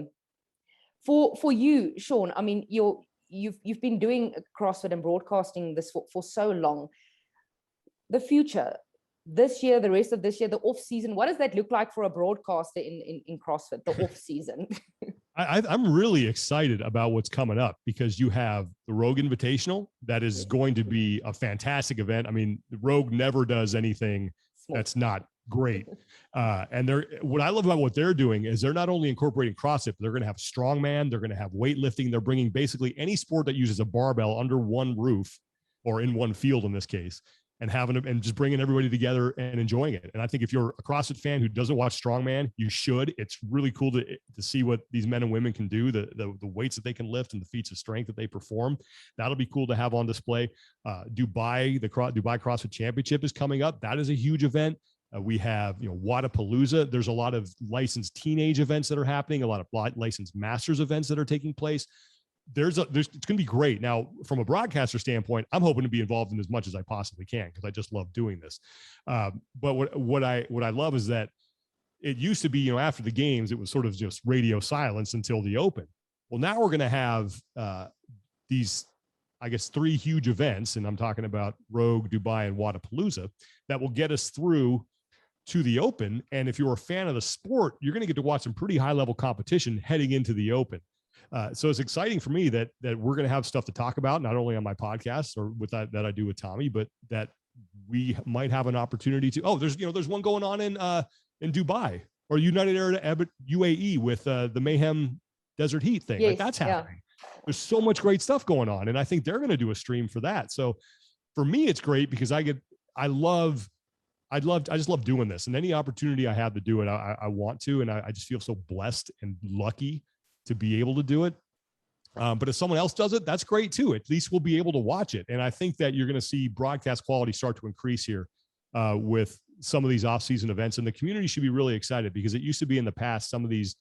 [SPEAKER 5] For you, Sean, I mean, you've been doing CrossFit and broadcasting this for so long. The future, this year, the rest of this year, the off season, what does that look like for a broadcaster in CrossFit, the off season?
[SPEAKER 2] I'm really excited about what's coming up, because you have the Rogue Invitational. That is going to be a fantastic event. I mean, Rogue never does anything that's not great. And what I love about what they're doing is they're not only incorporating CrossFit, but they're going to have strongman, they're going to have weightlifting. They're bringing basically any sport that uses a barbell under one roof, or in one field in this case, and just bringing everybody together and enjoying it. And I think if you're a CrossFit fan who doesn't watch strongman, you should. It's really cool to see what these men and women can do, the weights that they can lift and the feats of strength that they perform. That'll be cool to have on display. Dubai CrossFit Championship is coming up. That is a huge event. We have, Wadapalooza. There's a lot of licensed teenage events that are happening, a lot of licensed masters events that are taking place. It's going to be great. Now, from a broadcaster standpoint, I'm hoping to be involved in as much as I possibly can, because I just love doing this. But what I love is that it used to be, after the games, it was sort of just radio silence until the Open. Well, now we're going to have these, I guess, 3 huge events, and I'm talking about Rogue, Dubai, and Wadapalooza, that will get us through to the Open. And if you're a fan of the sport, you're going to get to watch some pretty high level competition heading into the Open. So it's exciting for me that we're going to have stuff to talk about, not only on my podcast or with that I do with Tommy, but that we might have an opportunity to, there's one going on in Dubai, or United Arab UAE with the Mayhem Desert Heat thing.
[SPEAKER 5] Yes,
[SPEAKER 2] like that's happening. Yeah. There's so much great stuff going on. And I think they're going to do a stream for that. So for me, it's great, because I just love doing this, and any opportunity I have to do it, I want to, and I just feel so blessed and lucky to be able to do it. But if someone else does it, that's great too. At least we'll be able to watch it. And I think that you're going to see broadcast quality start to increase here with some of these off-season events, and the community should be really excited, because it used to be in the past, some of these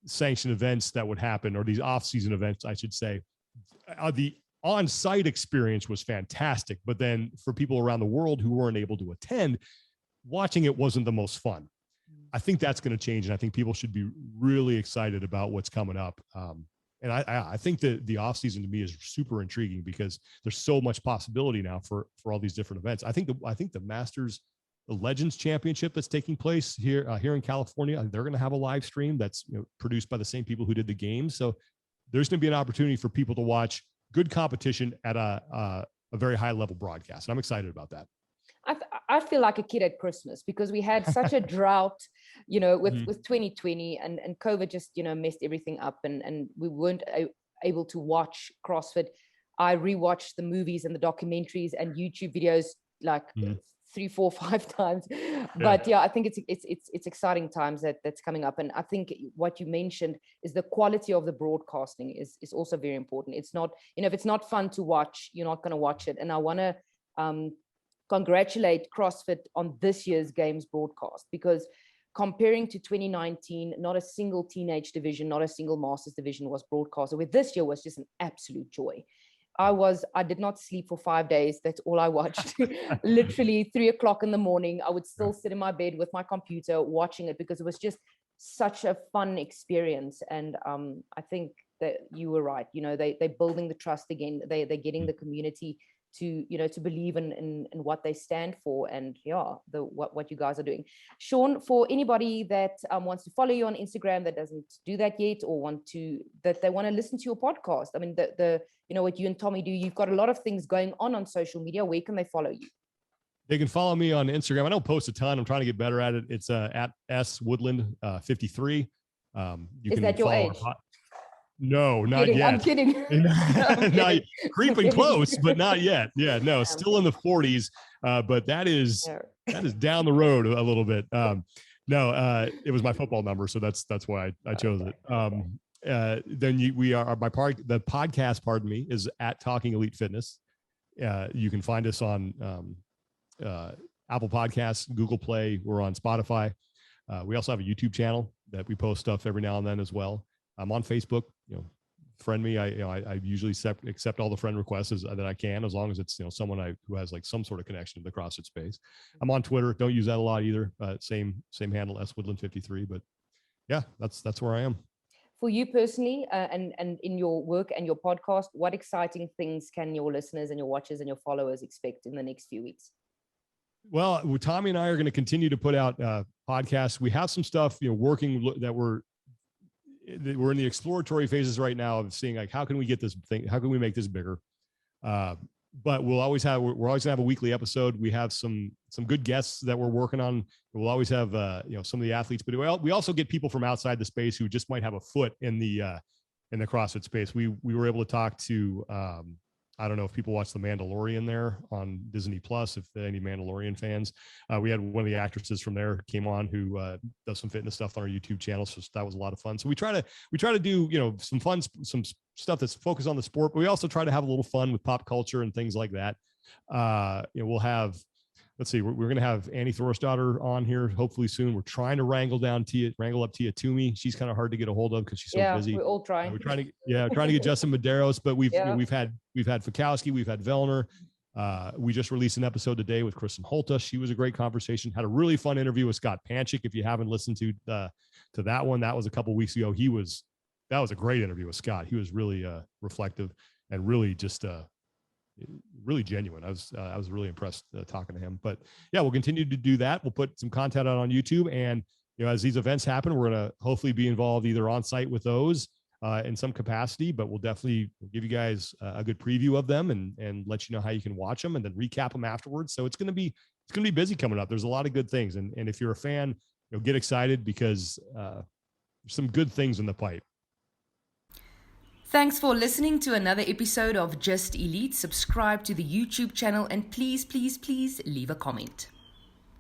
[SPEAKER 2] sanctioned events that would happen, or these off-season events, I should say, the on-site experience was fantastic, but then for people around the world who weren't able to attend, watching it wasn't the most fun. I think that's going to change, and I think people should be really excited about what's coming up. And I think that the off season to me is super intriguing because there's so much possibility now for all these different events. I think the Masters, the Legends Championship that's taking place here in California, they're going to have a live stream that's produced by the same people who did the games. So there's going to be an opportunity for people to watch good competition at a very high level broadcast. And I'm excited about that.
[SPEAKER 5] I feel like a kid at Christmas because we had such a drought, with 2020 and COVID just, messed everything up and we weren't able to watch CrossFit. I rewatched the movies and the documentaries and YouTube videos like 3, 4, 5 times. But I think it's exciting times that's coming up. And I think what you mentioned is the quality of the broadcasting is also very important. It's not, if it's not fun to watch, you're not going to watch it. And I want to congratulate CrossFit on this year's games broadcast, because comparing to 2019, not a single teenage division, not a single masters division was broadcasted, where this year was just an absolute joy. I did not sleep for 5 days. That's all I watched. Literally 3 o'clock in the morning, I would still sit in my bed with my computer watching it because it was just such a fun experience. And I think that you were right. They're building the trust again. They're getting the community to believe in what they stand for, and what you guys are doing. Sean, for anybody that wants to follow you on Instagram that doesn't do that yet, or that they want to listen to your podcast, I mean, what you and Tommy do, you've got a lot of things going on social media. Where can they follow you?
[SPEAKER 2] They can follow me on Instagram. I don't post a ton. I'm trying to get better at it. It's at Woodland 53.
[SPEAKER 5] Is that your age?
[SPEAKER 2] No, not yet.
[SPEAKER 5] I'm kidding.
[SPEAKER 2] Not creeping close, but not yet. Yeah, no, still in the 40s. But that is down the road a little bit. No, it was my football number, so that's why I chose it. Then the podcast, pardon me, is at Talking Elite Fitness. You can find us on Apple Podcasts, Google Play. We're on Spotify. We also have a YouTube channel that we post stuff every now and then as well. I'm on Facebook. Friend me. I usually accept all the friend requests that I can, as long as it's someone who has like some sort of connection to the CrossFit space. I'm on Twitter. Don't use that a lot either. Same handle, Woodland53. But yeah, that's where I am.
[SPEAKER 5] For you personally, and in your work and your podcast, what exciting things can your listeners and your watchers and your followers expect in the next few weeks?
[SPEAKER 2] Well, Tommy and I are going to continue to put out podcasts. We have some stuff working that we're in the exploratory phases right now of seeing like how can we make this bigger. But we're always gonna have a weekly episode. We have some good guests that we're working on. We'll always have some of the athletes, but we also get people from outside the space who just might have a foot in the CrossFit space. We were able to talk to I don't know if people watch The Mandalorian there on Disney Plus, if any Mandalorian fans. We had one of the actresses from there came on who does some fitness stuff on our YouTube channel. So that was a lot of fun. So we try to do, some fun, some stuff that's focused on the sport, but we also try to have a little fun with pop culture and things like that. We'll have, let's see, we're going to have Annie Thorstadter on here hopefully soon. We're trying to wrangle up Tia Toomey. She's kind of hard to get a hold of because she's so busy.
[SPEAKER 5] We're all trying.
[SPEAKER 2] We're trying to get Justin Medeiros, but we've had Fikowski, we've had Vellner. We just released an episode today with Kristen Holta. She was a great conversation. Had a really fun interview with Scott Panchik. If you haven't listened to that one, that was a couple weeks ago. That was a great interview with Scott. He was really reflective and really just really genuine. I was really impressed talking to him. But yeah, we'll continue to do that. We'll put some content out on YouTube, and as these events happen, we're going to hopefully be involved either on site with those in some capacity, but we'll definitely give you guys a good preview of them and let you know how you can watch them and then recap them afterwards. So it's going to be busy coming up. There's a lot of good things. And if you're a fan, get excited because there's some good things in the pipe.
[SPEAKER 6] Thanks for listening to another episode of Just Elite. Subscribe to the YouTube channel and please, please, please leave a comment.